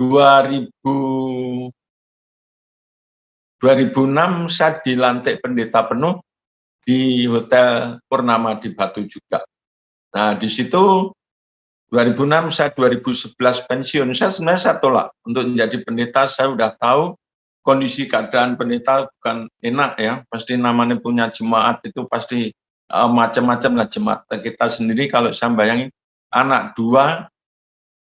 2006 saya dilantik pendeta penuh di Hotel Purnama di Batu juga. Nah, di situ 2006 saya 2011 pensiun. Saya tolak untuk menjadi pendeta. Saya sudah tahu kondisi keadaan pendeta bukan enak ya. Pasti namanya punya jemaat itu pasti macam-macam lah jemaat kita sendiri. Kalau saya bayangin anak dua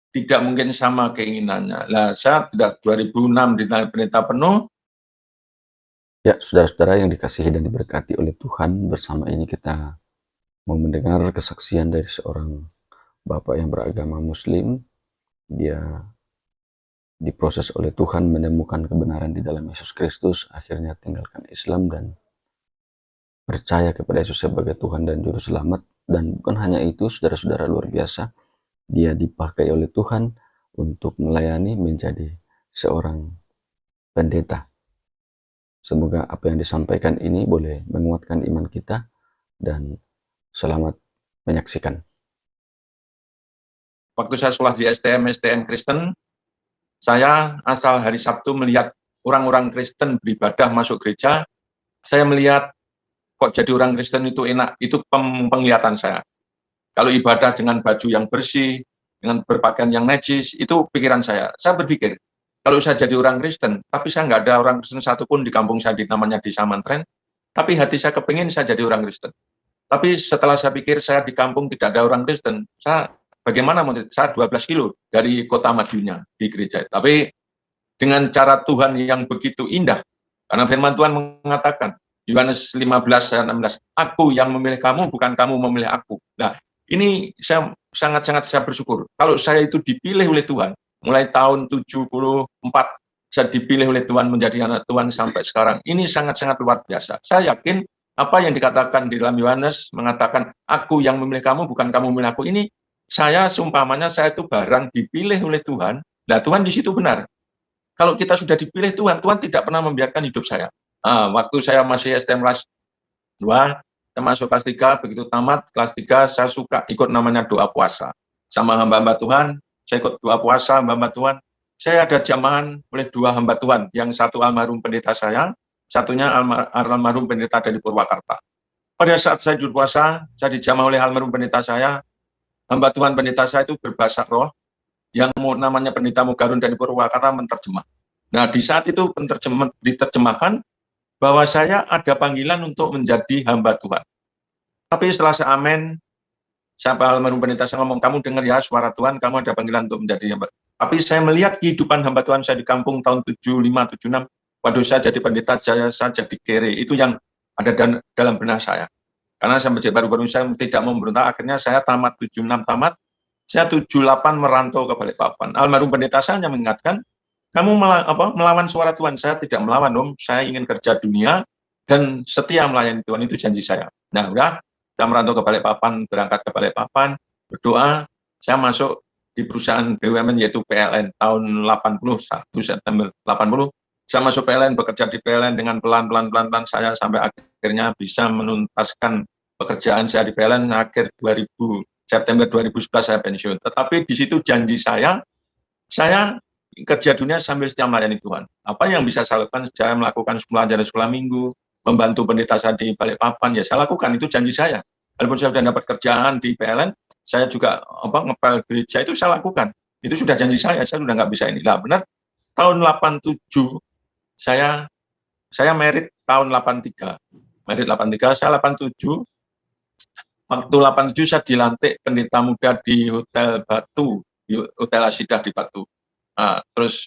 tidak mungkin sama keinginannya. Lah saya sudah 2006 dilantik pendeta penuh. Ya, saudara-saudara yang dikasihi dan diberkati oleh Tuhan, bersama ini kita mau mendengar kesaksian dari seorang bapak yang beragama Muslim. Dia diproses oleh Tuhan menemukan kebenaran di dalam Yesus Kristus, akhirnya tinggalkan Islam dan percaya kepada Yesus sebagai Tuhan dan Juru Selamat. Dan bukan hanya itu, saudara-saudara, luar biasa, dia dipakai oleh Tuhan untuk melayani menjadi seorang pendeta. Semoga apa yang disampaikan ini boleh menguatkan iman kita, dan selamat menyaksikan. Waktu saya sekolah di STM Kristen, saya asal hari Sabtu melihat orang-orang Kristen beribadah masuk gereja. Saya melihat kok jadi orang Kristen itu enak, itu penglihatan saya. Kalau ibadah dengan baju yang bersih, dengan berpakaian yang najis, itu pikiran saya. Saya berpikir, kalau saya jadi orang Kristen, tapi saya nggak ada orang Kristen satupun di kampung saya, namanya di Samantren, tapi hati saya kepingin saya jadi orang Kristen. Tapi setelah saya pikir saya di kampung tidak ada orang Kristen, saya bagaimana saya 12 kilo dari kota Madiunnya di gereja. Tapi dengan cara Tuhan yang begitu indah, karena firman Tuhan mengatakan, Yohanes 15 ayat 16, aku yang memilih kamu, bukan kamu memilih aku. Nah, ini saya sangat-sangat saya bersyukur. Kalau saya itu dipilih oleh Tuhan, mulai tahun 74, saya dipilih oleh Tuhan menjadi anak Tuhan sampai sekarang. Ini sangat-sangat luar biasa. Saya yakin apa yang dikatakan di dalam Yohanes mengatakan, aku yang memilih kamu, bukan kamu memilih aku. Ini saya, seumpamanya saya itu barang dipilih oleh Tuhan. Nah, Tuhan di situ benar. Kalau kita sudah dipilih Tuhan, Tuhan tidak pernah membiarkan hidup saya. Waktu saya masih STM kelas 2, saya masuk kelas 3, begitu tamat kelas 3, saya suka ikut namanya doa puasa. Sama hamba-hamba Tuhan, saya ikut doa puasa hamba-hamba Tuhan. Saya ada jamahan oleh dua hamba Tuhan, yang satu almarhum pendeta saya, satunya almarhum pendeta dari Purwakarta. Pada saat saya jujur puasa, saya dijamah oleh almarhum pendeta saya, hamba Tuhan pendeta saya itu berbahasa roh, yang namanya pendeta Mugarun dari Purwakarta menerjemah. Nah, di saat itu diterjemahkan bahwa saya ada panggilan untuk menjadi hamba Tuhan. Tapi setelah saya amen, siapa almarhum pendeta saya ngomong, kamu dengar ya suara Tuhan, kamu ada panggilan untuk menjadi hamba. Tapi saya melihat kehidupan hamba Tuhan saya di kampung tahun 75, 76, waduh saya jadi pendeta, saya jadi kere, itu yang ada dalam benak saya. Karena saya baru-baru saya tidak mau memberontak, akhirnya saya tamat 76 tamat, saya 78 merantau ke Balikpapan. Almarhum pendeta saya hanya mengingatkan, kamu melawan suara Tuhan. Saya tidak melawan, Om. Saya ingin kerja dunia dan setia melayani Tuhan, itu janji saya. Nah, udah, saya merantau ke Balikpapan, berangkat ke Balikpapan, berdoa, saya masuk di perusahaan BUMN yaitu PLN tahun 81 September 80. Saya masuk PLN, bekerja di PLN dengan pelan-pelan saya sampai akhirnya bisa menuntaskan pekerjaan saya di PLN. Akhir September 2011 saya pensiun. Tetapi di situ janji saya kerja dunia sambil setia melayani Tuhan. Apa yang bisa saya lakukan? Saya melakukan sekolah minggu, membantu pendeta saya di Balikpapan, ya saya lakukan, itu janji saya. Walaupun saya sudah dapat kerjaan di PLN, saya juga ngepel gereja, itu saya lakukan. Itu sudah janji saya sudah nggak bisa ini. Nah, benar, tahun 87, saya merit tahun 83. Merit 83, saya 87. Waktu 87 saya dilantik pendeta muda di Hotel Batu, di Hotel Asidah di Batu. Terus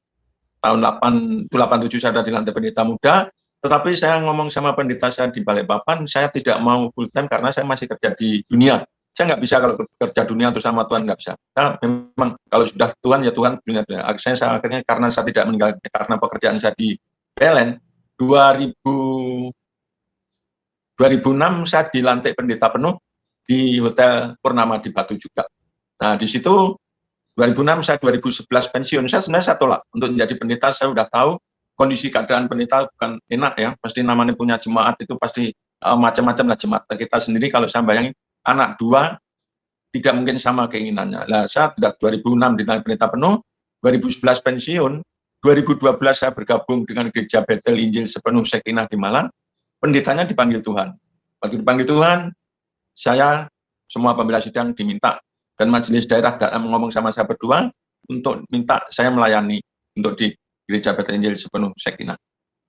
tahun 87 saya sudah dilantik pendeta muda, tetapi saya ngomong sama pendeta saya di Balikpapan, saya tidak mau full time karena saya masih kerja di dunia. Saya nggak bisa kalau kerja dunia atau sama Tuhan, nggak bisa. Nah, memang kalau sudah Tuhan ya Tuhan, dunia. Akhirnya karena saya tidak meninggal karena pekerjaan saya di PLN, 2006 saya dilantik pendeta penuh di Hotel Purnama di Batu juga. Nah, di situ 2006 saya 2011 pensiun. Saya tolak untuk menjadi pendeta. Saya sudah tahu kondisi keadaan pendeta bukan enak ya. Pasti namanya punya jemaat itu pasti macam-macam lah jemaat kita sendiri. Kalau saya bayangin anak dua tidak mungkin sama keinginannya. Lah saya sudah 2006 dilantik pendeta penuh. 2011 pensiun, 2012 saya bergabung dengan Gereja Bethel Injil Sepenuh Sakinah di Malang, pendetanya dipanggil Tuhan. Waktu dipanggil Tuhan, saya semua pembela sidang diminta, dan majelis daerah datang ngomong sama saya berdua untuk minta saya melayani untuk di Gereja Bethel Injil Sepenuh Sakinah.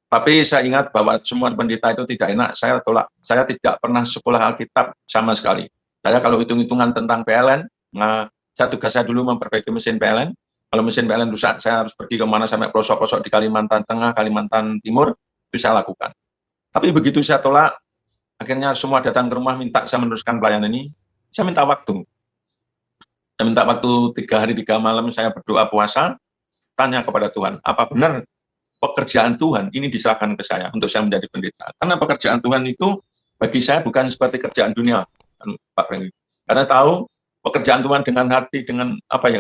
Tapi saya ingat bahwa semua pendeta itu tidak enak, saya tolak. Saya tidak pernah sekolah Alkitab sama sekali. Saya kalau hitung-hitungan tentang PLN, tugas saya dulu memperbaiki mesin PLN. Kalau mesin PLN rusak, saya harus pergi kemana sampai pelosok-pelosok di Kalimantan Tengah, Kalimantan Timur, itu saya lakukan. Tapi begitu saya tolak, akhirnya semua datang ke rumah minta saya meneruskan pelayanan ini. Saya minta waktu. Saya minta waktu 3 hari 3 malam, saya berdoa puasa, tanya kepada Tuhan, apa benar pekerjaan Tuhan ini diserahkan ke saya untuk saya menjadi pendeta? Karena pekerjaan Tuhan itu bagi saya bukan seperti kerjaan dunia, Pak Frendy. Karena tahu pekerjaan Tuhan dengan hati, dengan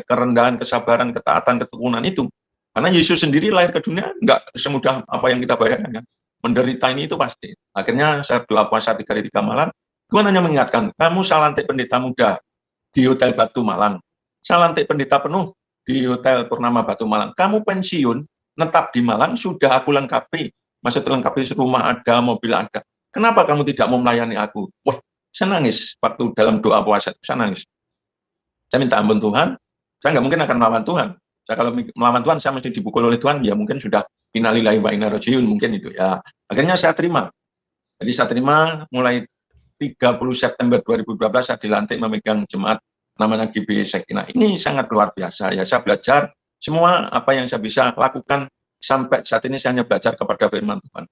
kerendahan, kesabaran, ketaatan, ketekunan itu. Karena Yesus sendiri lahir ke dunia enggak semudah apa yang kita bayangkan. Menderita ini itu pasti. Akhirnya saya doa puasa 3 hari 3 malam. Tuhan hanya mengingatkan, kamu saya lantik pendeta muda di Hotel Batu Malang. Saya lantik pendeta penuh di Hotel Purnama Batu Malang. Kamu pensiun, netap di Malang, sudah aku lengkapi. Maksudnya lengkapi, rumah ada, mobil ada. Kenapa kamu tidak mau melayani aku? Wah, saya nangis waktu dalam doa puasa. Saya nangis. Saya minta ampun Tuhan, saya nggak mungkin akan melawan Tuhan. Saya kalau melawan Tuhan, saya mesti dipukul oleh Tuhan, ya mungkin sudah innalillahi wa inna ilaihi raji'un, mungkin itu ya. Akhirnya saya terima. Jadi saya terima mulai 30 September 2012 saya dilantik memegang jemaat namanya GBI Sakinah. Ini sangat luar biasa ya. Saya belajar semua apa yang saya bisa lakukan sampai saat ini saya hanya belajar kepada firman Tuhan.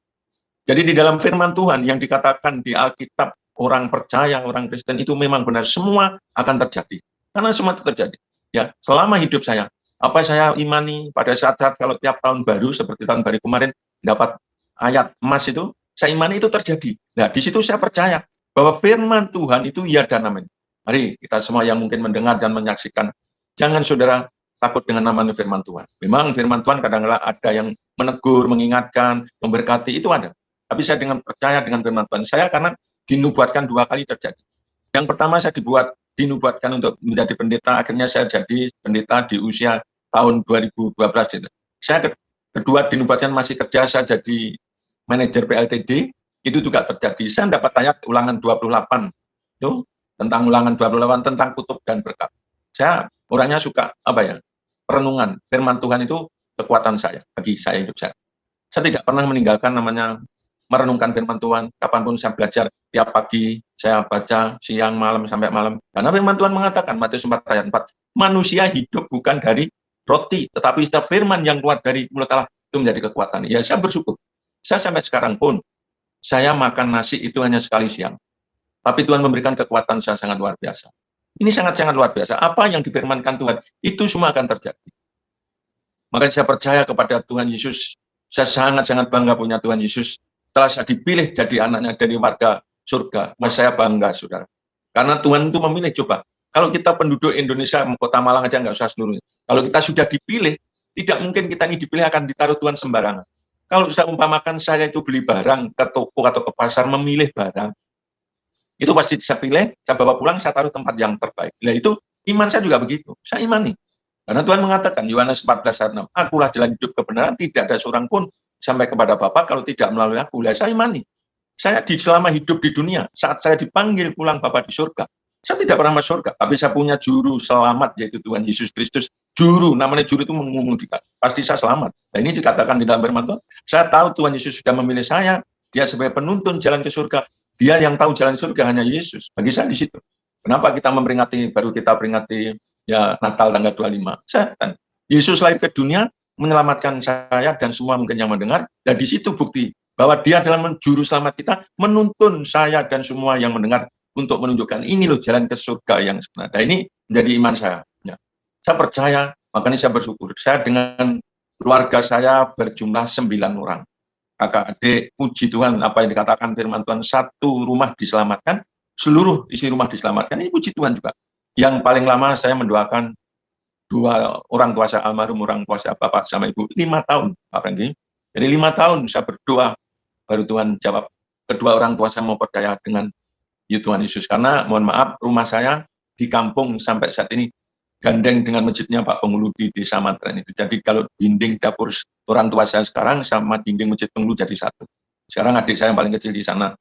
Jadi di dalam firman Tuhan yang dikatakan di Alkitab, orang percaya, orang Kristen itu memang benar, semua akan terjadi. Karena semua itu terjadi. Ya, selama hidup saya, apa saya imani pada saat-saat kalau tiap tahun baru seperti tahun baru kemarin dapat ayat emas itu, saya imani itu terjadi. Nah, di situ saya percaya bahwa firman Tuhan itu ya dan amin. Mari kita semua yang mungkin mendengar dan menyaksikan, jangan saudara takut dengan namanya firman Tuhan. Memang firman Tuhan kadang-kadang ada yang menegur, mengingatkan, memberkati, itu ada. Tapi saya dengan percaya dengan firman Tuhan. Saya karena dinubuatkan 2 kali terjadi. Yang pertama saya dinubuatkan untuk menjadi pendeta, akhirnya saya jadi pendeta di usia tahun 2012 itu. Saya kedua dinubuatkan masih kerja, saya jadi manajer PLTD, itu juga terjadi. Saya dapat ayat ulangan 28 itu tentang ulangan 28 tentang kutub dan berkat. Saya orangnya suka perenungan. Firman Tuhan itu kekuatan saya bagi saya hidup saya. Saya tidak pernah meninggalkan namanya merenungkan firman Tuhan. Kapanpun saya belajar, tiap pagi saya baca, siang, malam, sampai malam. Karena firman Tuhan mengatakan, Matius 4 ayat 4, manusia hidup bukan dari roti, tetapi setiap firman yang keluar dari mulut Allah itu menjadi kekuatan. Ya, saya bersyukur. Saya sampai sekarang pun, saya makan nasi itu hanya sekali siang. Tapi Tuhan memberikan kekuatan saya sangat luar biasa. Ini sangat-sangat luar biasa. Apa yang difirmankan Tuhan, itu semua akan terjadi. Makanya saya percaya kepada Tuhan Yesus. Saya sangat-sangat bangga punya Tuhan Yesus. Setelah saya dipilih jadi anaknya dari warga surga, saya bangga, saudara. Karena Tuhan itu memilih, coba. Kalau kita penduduk Indonesia, kota Malang aja nggak usah seluruhnya. Kalau kita sudah dipilih, tidak mungkin kita ini dipilih akan ditaruh Tuhan sembarangan. Kalau saya umpamakan saya itu beli barang ke toko atau ke pasar, memilih barang, itu pasti saya pilih, saya bawa pulang, saya taruh tempat yang terbaik. Nah itu, iman saya juga begitu. Saya imani. Karena Tuhan mengatakan, Yohanes 14 ayat 6, akulah jalan hidup kebenaran, tidak ada seorang pun sampai kepada Bapa kalau tidak melalui aku. Saya imani. Saya selama hidup di dunia, saat saya dipanggil pulang Bapa di surga, saya tidak pernah masuk surga, tapi saya punya juru selamat, yaitu Tuhan Yesus Kristus. Juru, namanya juru itu mengemudikan. Pasti saya selamat. Nah ini dikatakan di dalam firman Tuhan. Saya tahu Tuhan Yesus sudah memilih saya, dia sebagai penuntun jalan ke surga. Dia yang tahu jalan surga hanya Yesus. Bagi saya di situ. Kenapa kita baru kita peringati ya Natal tanggal 25. Yesus lahir ke dunia, menyelamatkan saya dan semua mungkin yang mendengar, dan di situ bukti bahwa dia adalah juru selamat kita, menuntun saya dan semua yang mendengar untuk menunjukkan ini loh jalan ke surga yang sebenarnya. Nah, ini menjadi iman saya. Ya. Saya percaya, makanya saya bersyukur. Saya dengan keluarga saya berjumlah 9 orang. Kakak adik, puji Tuhan, apa yang dikatakan firman Tuhan, satu rumah diselamatkan, seluruh isi rumah diselamatkan. Ini puji Tuhan juga. Yang paling lama saya mendoakan 2 orang tua saya almarhum, orang tua saya bapak sama ibu, 5 tahun Pak Franky. Jadi 5 tahun saya berdoa, baru Tuhan jawab. Kedua orang tua saya mau percaya dengan Tuhan Yesus. Karena mohon maaf, rumah saya di kampung sampai saat ini gandeng dengan masjidnya Pak Penghulu di Desa Mantren itu. Jadi kalau dinding dapur orang tua saya sekarang sama dinding masjid Penghulu jadi satu. Sekarang adik saya yang paling kecil di sana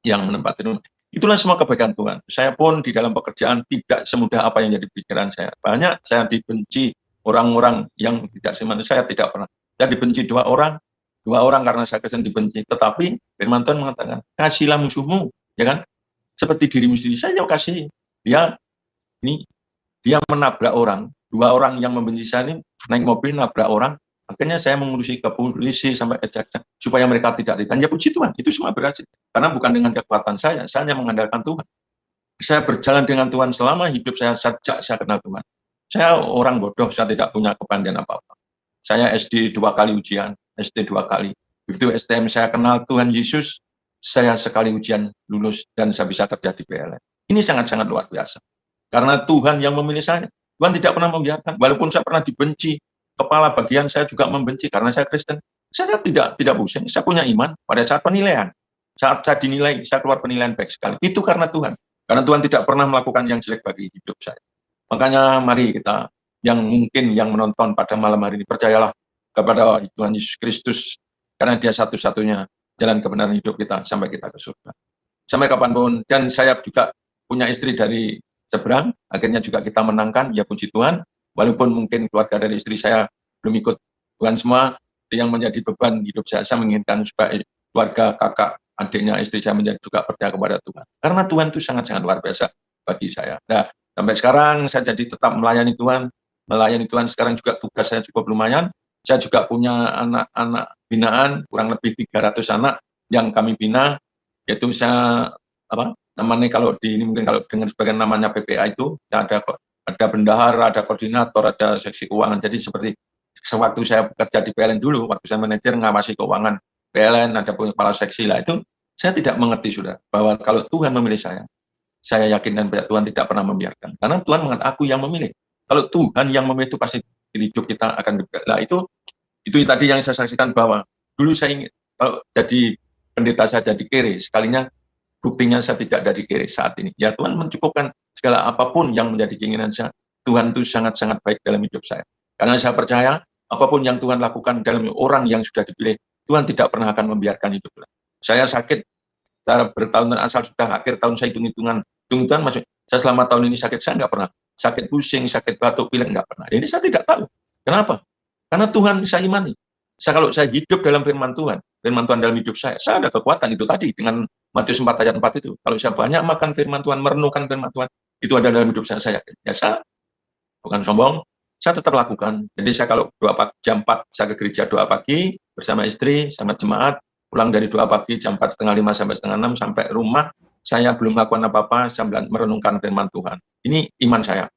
yang menempati rumah. Itulah semua kebaikan Tuhan. Saya pun di dalam pekerjaan tidak semudah apa yang jadi pikiran saya. Banyak saya dibenci orang-orang yang tidak semangat. Saya tidak pernah. Saya dibenci dua orang karena saya Kristen dibenci. Tetapi firman Tuhan mengatakan, kasihlah musuhmu, ya kan? Seperti dirimu sendiri. Saya kasih. Dia menabrak orang. Dua orang yang membenci saya ini naik mobil nabrak orang. Akhirnya saya mengurusi ke polisi sampai ke jaksa supaya mereka tidak ditahan. Ya puji Tuhan, itu semua berhasil. Karena bukan dengan kekuatan saya hanya mengandalkan Tuhan. Saya berjalan dengan Tuhan selama hidup saya sejak saya kenal Tuhan. Saya orang bodoh, saya tidak punya kepandaian apa-apa. Saya SD 2 kali ujian, SD 2 kali. Begitu STM saya kenal Tuhan Yesus, saya sekali ujian lulus dan saya bisa kerja di PLN. Ini sangat-sangat luar biasa. Karena Tuhan yang memilih saya. Tuhan tidak pernah membiarkan. Walaupun saya pernah dibenci, kepala bagian saya juga membenci karena saya Kristen. Saya tidak pusing. Saya punya iman pada saat penilaian. Saat saya dinilai, saya keluar penilaian baik sekali. Itu karena Tuhan. Karena Tuhan tidak pernah melakukan yang jelek bagi hidup saya. Makanya mari kita yang mungkin yang menonton pada malam hari ini, percayalah kepada Tuhan Yesus Kristus. Karena dia satu-satunya jalan kebenaran hidup kita sampai kita ke surga. Sampai kapanpun. Dan saya juga punya istri dari seberang, akhirnya juga kita menangkan, ya puji Tuhan, walaupun mungkin keluarga dari istri saya belum ikut Tuhan semua, yang menjadi beban hidup saya menginginkan supaya keluarga, kakak, adiknya, istri saya menjadi juga percaya kepada Tuhan. Karena Tuhan itu sangat-sangat luar biasa bagi saya. Nah, sampai sekarang saya jadi tetap melayani Tuhan sekarang juga tugas saya cukup lumayan, saya juga punya anak-anak binaan, kurang lebih 300 anak yang kami bina, yaitu saya, namanya kalau di ini mungkin kalau dengan sebagian namanya PPA itu ada bendahara, ada koordinator, ada seksi keuangan. Jadi seperti sewaktu saya bekerja di PLN dulu, waktu saya manajer ngawasi keuangan PLN, ada punya kepala seksi lah itu, saya tidak mengerti sudah bahwa kalau Tuhan memilih saya yakin dan Tuhan tidak pernah membiarkan. Karena Tuhan mengatakan aku yang memilih. Kalau Tuhan yang memilih itu pasti hidup kita akan diberkati. Nah itu tadi yang saya saksikan bahwa dulu saya ingin kalau jadi pendeta saya jadi kere sekalinya. Buktinya saya tidak dari kiri saat ini. Ya Tuhan mencukupkan segala apapun yang menjadi keinginan saya. Tuhan itu sangat-sangat baik dalam hidup saya. Karena saya percaya apapun yang Tuhan lakukan dalam orang yang sudah dipilih, Tuhan tidak pernah akan membiarkan itu. Saya sakit, saya bertahun-tahun asal sudah akhir tahun saya hitung-hitungan masuk. Saya selama tahun ini sakit, saya nggak pernah. Sakit pusing, sakit batuk, pilek, nggak pernah. Ini saya tidak tahu. Kenapa? Karena Tuhan saya imani. Kalau saya hidup dalam firman Tuhan dalam hidup saya ada kekuatan itu tadi dengan Matius 4 ayat 4 itu. Kalau saya banyak makan firman Tuhan, merenungkan firman Tuhan, itu ada dalam hidup saya. Ya saya bukan sombong, saya tetap lakukan. Jadi saya kalau jam 4 saya ke gereja doa pagi bersama istri, sama jemaat, pulang dari doa pagi jam 4:30 sampai 5:30 sampai rumah, saya belum melakukan apa-apa, saya merenungkan firman Tuhan. Ini iman saya.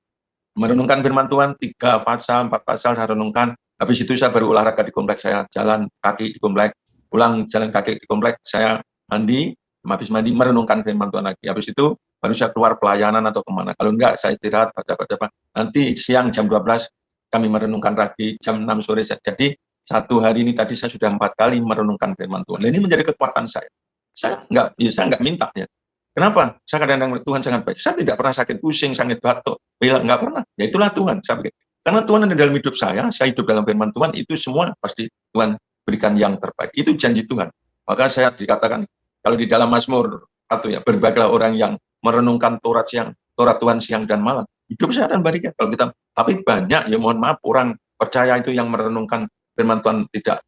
Merenungkan firman Tuhan, 3 pasal, 4 pasal saya renungkan. Habis itu saya baru olahraga di komplek saya, jalan kaki di komplek, pulang jalan kaki di komplek, saya mandi, habis mandi merenungkan firman Tuhan lagi. Habis itu baru saya keluar pelayanan atau kemana. Kalau enggak, saya istirahat, baca-baca. Nanti siang jam 12 kami merenungkan lagi, jam 6 sore. Jadi satu hari ini tadi saya sudah 4 kali merenungkan firman Tuhan. Dan ini menjadi kekuatan saya. Saya enggak minta ya. Kenapa? Saya kadang-kadang Tuhan sangat baik. Saya tidak pernah sakit pusing, sakit batuk, bilang enggak pernah. Ya itulah Tuhan. Saya pikir. Karena Tuhan ada dalam hidup saya hidup dalam firman Tuhan, itu semua pasti Tuhan berikan yang terbaik. Itu janji Tuhan. Maka saya dikatakan, kalau di dalam Mazmur berbahagialah orang yang merenungkan Taurat Tuhan siang dan malam. Hidup saya akan bahagia. Kalau kita, tapi banyak ya mohon maaf orang percaya itu yang merenungkan firman Tuhan tidak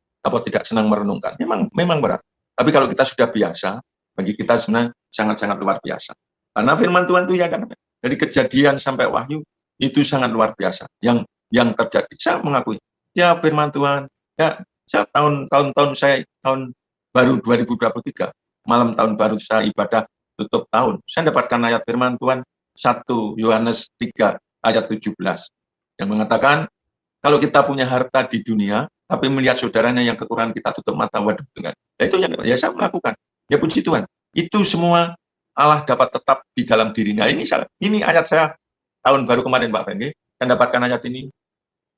senang merenungkan. Memang berat. Tapi kalau kita sudah biasa, bagi kita sebenarnya sangat-sangat luar biasa. Karena firman Tuhan itu ya kan dari Kejadian sampai Wahyu itu sangat luar biasa yang terjadi. Saya mengakui ya firman Tuhan ya saya tahun baru 2023 malam tahun baru saya ibadah tutup tahun saya dapatkan ayat firman Tuhan 1 Yohanes 3 ayat 17 yang mengatakan kalau kita punya harta di dunia tapi melihat saudaranya yang kekurangan kita tutup mata, waduh dengan itu yang saya melakukan. Ya puji Tuhan, itu semua Allah dapat tetap di dalam dirinya. Ini ayat saya tahun baru kemarin Pak Fendi, saya dapatkan ayat ini,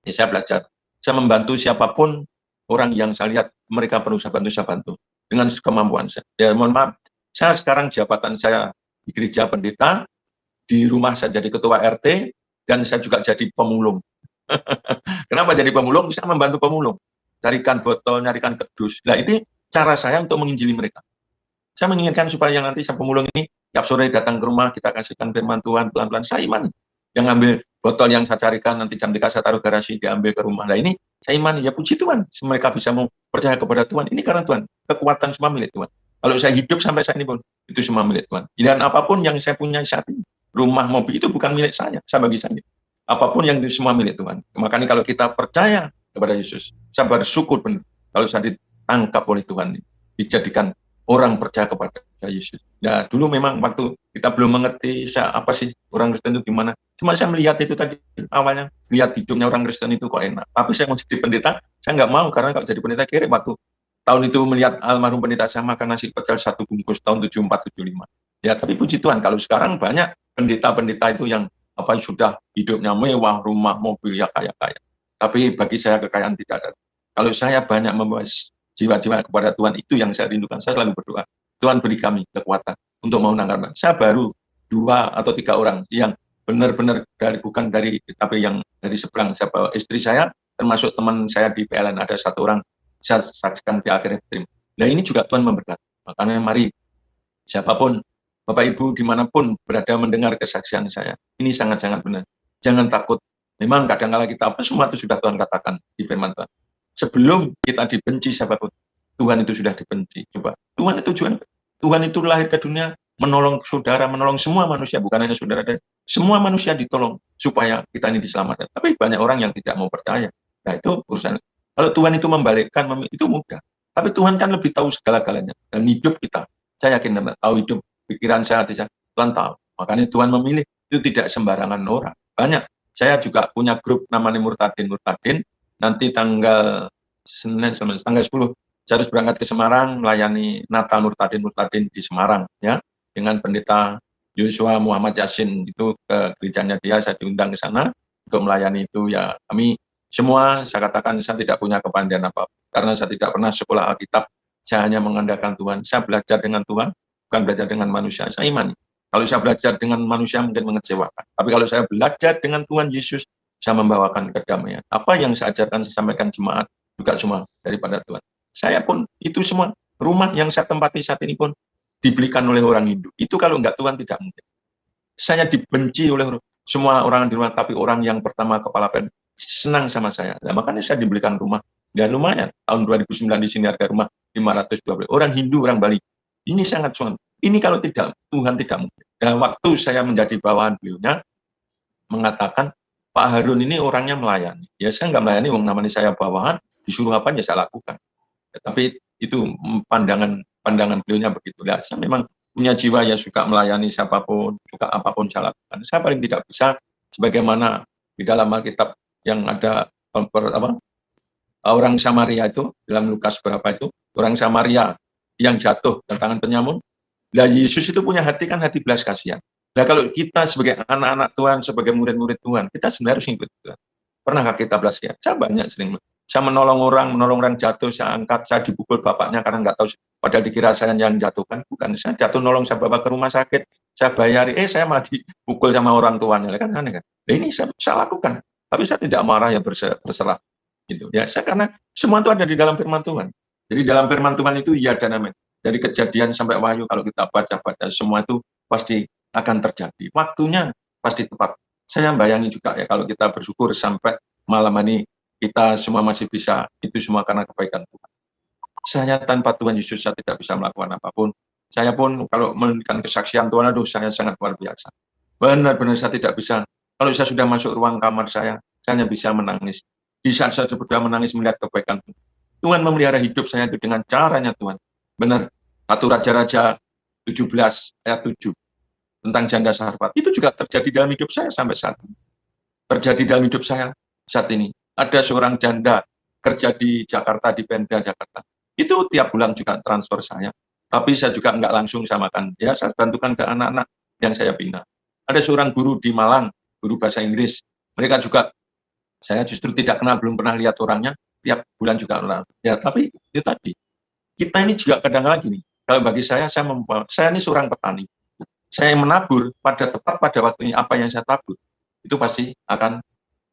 ya saya belajar. Saya membantu siapapun orang yang saya lihat mereka perlu saya bantu dengan kemampuan saya. Ya mohon maaf, saya sekarang jabatan saya di gereja pendeta, di rumah saya jadi ketua RT, dan saya juga jadi pemulung. Kenapa jadi pemulung? Bisa membantu pemulung. Carikan botol, nyarikan kerdus. Nah, ini cara saya untuk menginjili mereka. Saya menginginkan supaya yang nanti sang pemulung ini tiap sore datang ke rumah, kita kasihkan firman Tuhan pelan-pelan. Saya iman. Yang ngambil botol yang saya carikan, nanti jam 3 saya taruh garasi, diambil ke rumah. Nah, ini saya imani, ya puji Tuhan. Mereka bisa mau percaya kepada Tuhan. Ini karena Tuhan. Kekuatan semua milik Tuhan. Kalau saya hidup sampai saat ini pun, itu semua milik Tuhan. Dan apapun yang saya punya saat ini, rumah, mobil, itu bukan milik saya bagi saya. Apapun yang itu semua milik Tuhan. Makanya kalau kita percaya kepada Yesus, saya bersyukur benar. Kalau saya ditangkap oleh Tuhan, dijadikan orang percaya kepada Yesus. Nah, dulu memang waktu kita belum mengerti apa sih orang Kristen itu gimana. Cuma saya melihat itu tadi awalnya, lihat hidupnya orang Kristen itu kok enak. Tapi saya mau jadi pendeta, saya nggak mau karena kalau jadi pendeta kira waktu tahun itu melihat almarhum pendeta saya makan nasi pecel 1 bungkus tahun 74-75. Ya, tapi puji Tuhan kalau sekarang banyak pendeta-pendeta itu yang sudah hidupnya mewah, rumah, mobil, ya kaya-kaya. Tapi bagi saya kekayaan tidak ada. Kalau saya banyak membawa jiwa-jiwa kepada Tuhan, itu yang saya rindukan. Saya selalu berdoa, Tuhan beri kami kekuatan untuk mau menangkap. Saya baru 2 atau 3 orang yang benar-benar bukan dari, tapi yang dari seberang. Saya bawa istri saya, termasuk teman saya di PLN, ada 1 orang, saya saksikan di akhirnya terima. Nah, ini juga Tuhan memberkati. Makanya mari, siapapun, Bapak Ibu dimanapun berada mendengar kesaksian saya, ini sangat-sangat benar. Jangan takut. Memang kadang-kala kita semua itu sudah Tuhan katakan di firman Tuhan. Sebelum kita dibenci siapapun, Tuhan itu sudah dibenci. Coba, Tuhan itu lahir ke dunia, menolong saudara, menolong semua manusia, bukan hanya saudara. Semua manusia ditolong supaya kita ini diselamatkan. Tapi banyak orang yang tidak mau percaya. Nah, itu urusan. Kalau Tuhan itu membalikkan, itu mudah. Tapi Tuhan kan lebih tahu segala-galanya. Dan hidup kita, saya yakin tahu hidup, pikiran saya, hati saya, Tuhan tahu. Makanya Tuhan memilih, itu tidak sembarangan orang. Banyak. Saya juga punya grup namanya Murtadin. Nanti tanggal Senin, tanggal 10, saya harus berangkat ke Semarang, melayani Natal Murtadin di Semarang, ya, dengan pendeta Yosua Muhammad Yasin, itu ke gerejanya dia, saya diundang ke sana, untuk melayani itu, ya, kami semua, saya katakan, saya tidak punya kepandaian apa, karena saya tidak pernah sekolah Alkitab, saya hanya mengandalkan Tuhan, saya belajar dengan Tuhan, bukan belajar dengan manusia, saya imani. Kalau saya belajar dengan manusia mungkin mengecewakan, tapi kalau saya belajar dengan Tuhan Yesus, saya membawakan kedamaian. Apa yang saya ajarkan, saya sampaikan jemaat, juga semua daripada Tuhan. Saya pun, itu semua, rumah yang saya tempati saat ini pun, dibelikan oleh orang Hindu. Itu kalau enggak Tuhan tidak mungkin. Saya dibenci oleh semua orang di rumah, tapi orang yang pertama kepala pen, senang sama saya. Nah, makanya saya dibelikan rumah. Dan lumayan, tahun 2009 di sini harga rumah 512. Orang Hindu, orang Bali. Ini sangat sulit. Ini kalau tidak, Tuhan tidak mungkin. Dan waktu saya menjadi bawahan beliaunya, mengatakan, Pak Harun ini orangnya melayani. Ya, saya nggak melayani, namanya saya bawahan, disuruh apa ya saya lakukan. Ya, tapi itu pandangan beliaunya begitu. Ya, saya memang punya jiwa yang suka melayani siapapun, suka apapun saya lakukan. Saya paling tidak bisa, sebagaimana di dalam Alkitab yang ada orang Samaria itu, dalam Lukas berapa itu, orang Samaria yang jatuh ke tangan penyamun. Nah, Yesus itu punya hati kan hati belas kasihan. Nah, kalau kita sebagai anak-anak Tuhan, sebagai murid-murid Tuhan, kita sebenarnya harus ikut Tuhan. Pernahkah kita belas kasihan? Saya banyak sering. Saya menolong orang jatuh, saya angkat, saya dipukul bapaknya karena nggak tahu, padahal dikira saya yang jatuhkan. Bukan, saya jatuh nolong, saya bawa ke rumah sakit, saya bayari, saya malah dipukul sama orang tuanya. Kan aneh kan? Nah, ini saya lakukan. Tapi saya tidak marah, ya berserah. Gitu. Ya, karena semua itu ada di dalam firman Tuhan. Jadi dalam firman Tuhan itu ya dan amin. Dari Kejadian sampai Wahyu, kalau kita baca-baca, semua itu pasti akan terjadi. Waktunya pasti tepat. Saya bayangi juga ya, kalau kita bersyukur sampai malam ini, kita semua masih bisa, itu semua karena kebaikan Tuhan. Saya tanpa Tuhan Yesus, saya tidak bisa melakukan apapun. Saya pun kalau memberikan kesaksian Tuhan, aduh, saya sangat luar biasa. Benar-benar saya tidak bisa. Kalau saya sudah masuk ruang kamar saya hanya bisa menangis. Di saat saya sudah menangis melihat kebaikan Tuhan. Tuhan memelihara hidup saya itu dengan caranya Tuhan. Benar, 1 Raja-Raja 17 ayat 7 tentang janda Sarfat. Itu juga terjadi dalam hidup saya sampai saat ini. Terjadi dalam hidup saya saat ini. Ada seorang janda kerja di Jakarta, di Pemda Jakarta. Itu tiap bulan juga transfer saya. Tapi saya juga enggak langsung saya makan. Ya, saya bantukan ke anak-anak yang saya bina. Ada seorang guru di Malang, guru bahasa Inggris. Mereka juga, saya justru tidak kenal, belum pernah lihat orangnya. Tiap bulan juga orang. Ya, tapi itu tadi. Kita ini juga kadang-kadang gini. Kalau bagi saya ini seorang petani. Saya menabur tepat pada waktunya apa yang saya tabur. itu pasti akan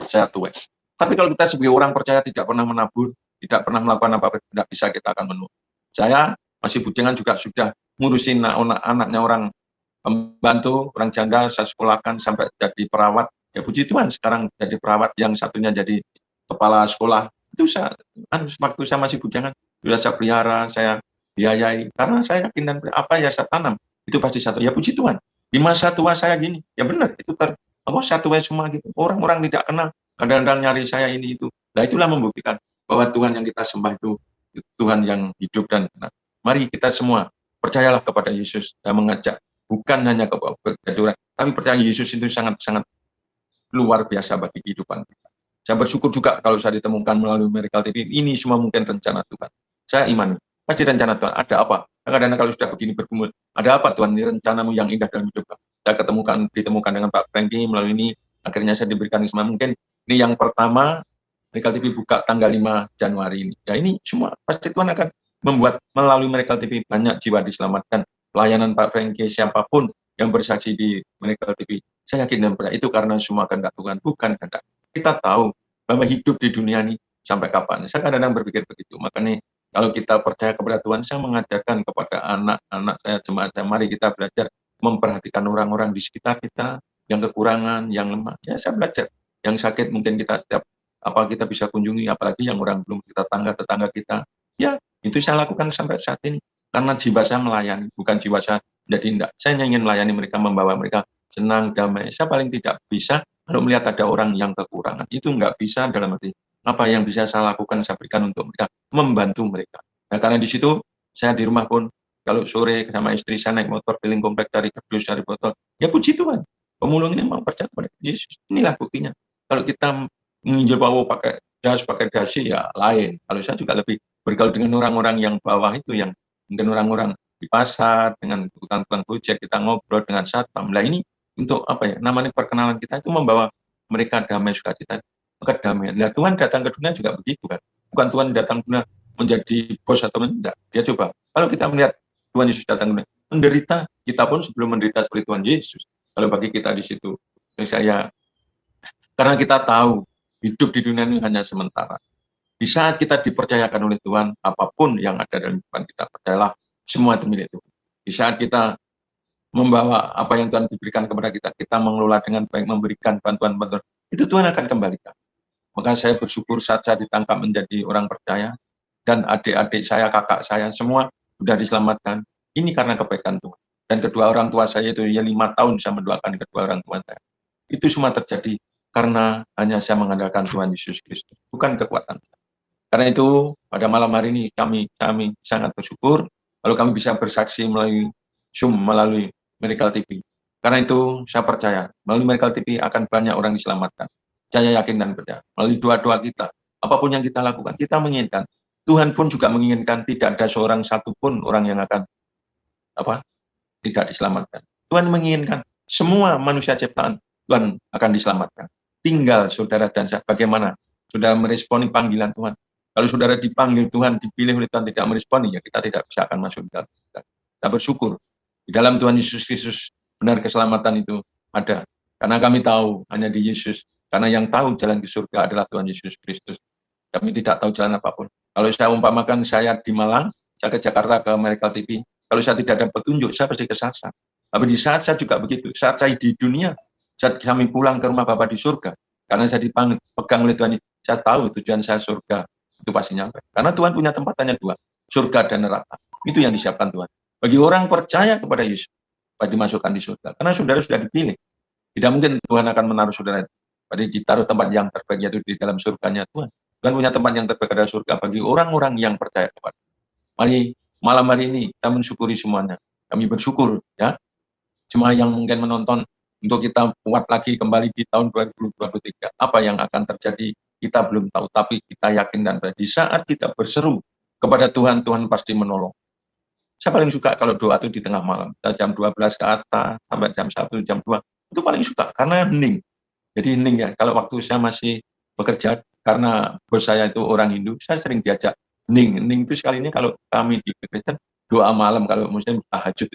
saya tuai. Tapi kalau kita sebagai orang percaya tidak pernah menabur, tidak pernah melakukan apa-apa, tidak bisa kita akan menuai. Saya masih bujangan juga sudah ngurusin anaknya orang pembantu, orang janda, saya sekolahkan sampai jadi perawat. Ya puji Tuhan sekarang jadi perawat, yang satunya jadi kepala sekolah. Itu waktu saya masih bujangan, sudah saya pelihara, saya biayai, karena saya yakin dan apa ya saya tanam, itu pasti satu. Ya puji Tuhan, di masa tua saya gini, ya benar, itu saya tua semua gitu. Orang-orang tidak kenal, kadang-kadang nyari saya ini itu. Nah itulah membuktikan bahwa Tuhan yang kita sembah itu Tuhan yang hidup dan benar. Mari kita semua percayalah kepada Yesus dan mengajak, bukan hanya kepada tapi percaya Yesus itu sangat-sangat luar biasa bagi kehidupan kita. Saya bersyukur juga kalau saya ditemukan melalui Miracle TV, ini semua mungkin rencana Tuhan. Saya imani, pasti rencana Tuhan. Ada apa? Kadang-kadang kalau sudah begini bergumul, ada apa Tuhan, ini rencanamu yang indah dalam hidup kami. Saya ditemukan dengan Pak Franky melalui ini, akhirnya saya diberikan semua. Mungkin ini yang pertama, Miracle TV buka tanggal 5 Januari ini. Ya ini semua, pasti Tuhan akan membuat melalui Miracle TV banyak jiwa diselamatkan. Pelayanan Pak Franky, siapapun yang bersaksi di Miracle TV, saya yakin dan percaya itu karena semua kehendak Tuhan, bukan kehendak. Kita tahu bahwa hidup di dunia ini sampai kapan. Saya kadang-kadang berpikir begitu. Makanya kalau kita percaya kepada Tuhan, saya mengajarkan kepada anak-anak saya, jemaat saya, mari kita belajar memperhatikan orang-orang di sekitar kita, yang kekurangan, yang lemah. Ya saya belajar. Yang sakit mungkin kita kita bisa kunjungi, apalagi yang orang belum kita tetangga kita. Ya, itu saya lakukan sampai saat ini. Karena jiwa saya melayani, bukan jiwa saya jadi tidak. Saya ingin melayani mereka, membawa mereka senang, damai. Saya paling tidak bisa kalau melihat ada orang yang kekurangan. Itu nggak bisa dalam arti apa yang bisa saya lakukan, saya berikan untuk mereka, membantu mereka. Nah, karena di situ saya di rumah pun, kalau sore sama istri saya naik motor keliling komplek dari kardus, dari botol, ya puji Tuhan. Pemulung ini mau percaya kepada Yesus. Inilah buktinya. Kalau kita menginjil bawa pakai dasi, ya lain. Kalau saya juga lebih bergaul dengan orang-orang yang bawah itu, yang mungkin orang-orang di pasar, dengan tukang-tukang gojek, kita ngobrol dengan satpam. Nah ini untuk apa ya, namanya perkenalan kita itu membawa mereka damai, sukacita, kedamaian. Nah Tuhan datang ke dunia juga begitu kan. Bukan Tuhan datang ke dunia menjadi bos atau tidak. Dia coba. Kalau kita melihat Tuhan Yesus datang ke dunia, menderita, kita pun sebelum menderita seperti Tuhan Yesus. Kalau bagi kita di situ, karena kita tahu hidup di dunia ini hanya sementara. Di saat kita dipercayakan oleh Tuhan, apapun yang ada dalam kehidupan kita, percayalah semua itu milik Tuhan. Di saat kita membawa apa yang Tuhan diberikan kepada kita, kita mengelola dengan baik, memberikan bantuan-bantuan, itu Tuhan akan kembalikan. Maka saya bersyukur saat saya ditangkap menjadi orang percaya, dan adik-adik saya, kakak saya, semua sudah diselamatkan. Ini karena kebaikan Tuhan. Dan kedua orang tua saya itu, ya 5 tahun saya mendoakan kedua orang tua saya. Itu semua terjadi karena hanya saya mengandalkan Tuhan Yesus Kristus, bukan kekuatan. Karena itu pada malam hari ini kami sangat bersyukur kalau kami bisa bersaksi melalui Zoom, melalui Miracle TV. Karena itu saya percaya melalui Miracle TV akan banyak orang diselamatkan. Saya yakin dan percaya melalui doa-doa kita, apapun yang kita lakukan, kita menginginkan. Tuhan pun juga menginginkan tidak ada seorang satupun orang yang akan tidak diselamatkan. Tuhan menginginkan semua manusia ciptaan Tuhan akan diselamatkan. Tinggal saudara dan saya bagaimana saudara meresponi panggilan Tuhan. Kalau saudara dipanggil Tuhan, dipilih oleh Tuhan tidak meresponi, ya kita tidak bisa akan masuk di dalam. Kita bersyukur di dalam Tuhan Yesus Kristus benar keselamatan itu ada. Karena kami tahu hanya di Yesus. Karena yang tahu jalan ke surga adalah Tuhan Yesus Kristus. Kami tidak tahu jalan apapun. Kalau saya umpamakan saya di Malang, saya ke Jakarta ke Miracle TV, kalau saya tidak ada petunjuk, saya pasti kesasar. Tapi di saat saya juga begitu, saat saya di dunia, saat kami pulang ke rumah Bapa di surga, karena saya dipegang oleh Tuhan, saya tahu tujuan saya surga, itu pasti nyampe. Karena Tuhan punya tempat hanya 2, surga dan neraka. Itu yang disiapkan Tuhan. Bagi orang percaya kepada Yesus, pasti dimasukkan di surga. Karena saudara sudah dipilih. Tidak mungkin Tuhan akan menaruh saudara, pada ditaruh tempat yang terbaik, yaitu di dalam surganya Tuhan. Tuhan punya tempat yang terbaik adalah surga bagi orang-orang yang percaya kepada. Mari malam hari ini kita mensyukuri semuanya. Kami bersyukur ya, semua yang mungkin menonton, untuk kita kuat lagi kembali di tahun 2023. Apa yang akan terjadi kita belum tahu, tapi kita yakin dan di saat kita berseru kepada Tuhan, Tuhan pasti menolong. Saya paling suka kalau doa itu di tengah malam, jam 12 ke atas sampai jam 1, jam 2, itu paling suka karena hening. Jadi hening ya. Kalau waktu saya masih bekerja, karena bos saya itu orang Hindu, saya sering diajak hening. Hening itu sekali ini kalau kami di Kristen doa malam, kalau muslim tahajud.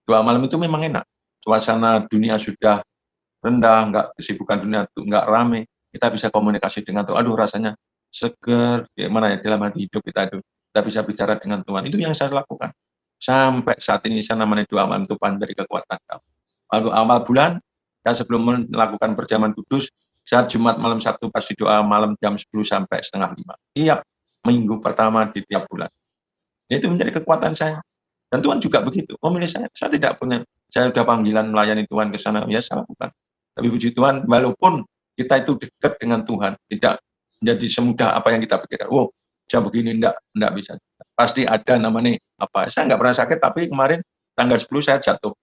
Doa malam itu memang enak. Suasana dunia sudah rendah, nggak kesibukan dunia itu nggak rame, kita bisa komunikasi dengan Tuhan. Aduh, rasanya seger, gimana ya, dalam hati hidup kita itu. Kita bisa bicara dengan Tuhan. Itu yang saya lakukan. Sampai saat ini saya namanya doa malam Tuhan dari kekuatan kamu. Lalu awal bulan, saya sebelum melakukan perjamuan kudus, saat Jumat malam Sabtu pasti doa malam jam 10 sampai setengah 5. Tiap minggu pertama di tiap bulan. Itu menjadi kekuatan saya. Dan Tuhan juga begitu. Memilih saya tidak punya, saya sudah panggilan melayani Tuhan ke sana, ya saya lakukan. Tapi puji Tuhan, walaupun kita itu dekat dengan Tuhan, tidak menjadi semudah apa yang kita pikirkan. Oh, saya begini, enggak bisa. Pasti ada namanya apa. Saya enggak pernah sakit, tapi kemarin tanggal 10 saya jatuh.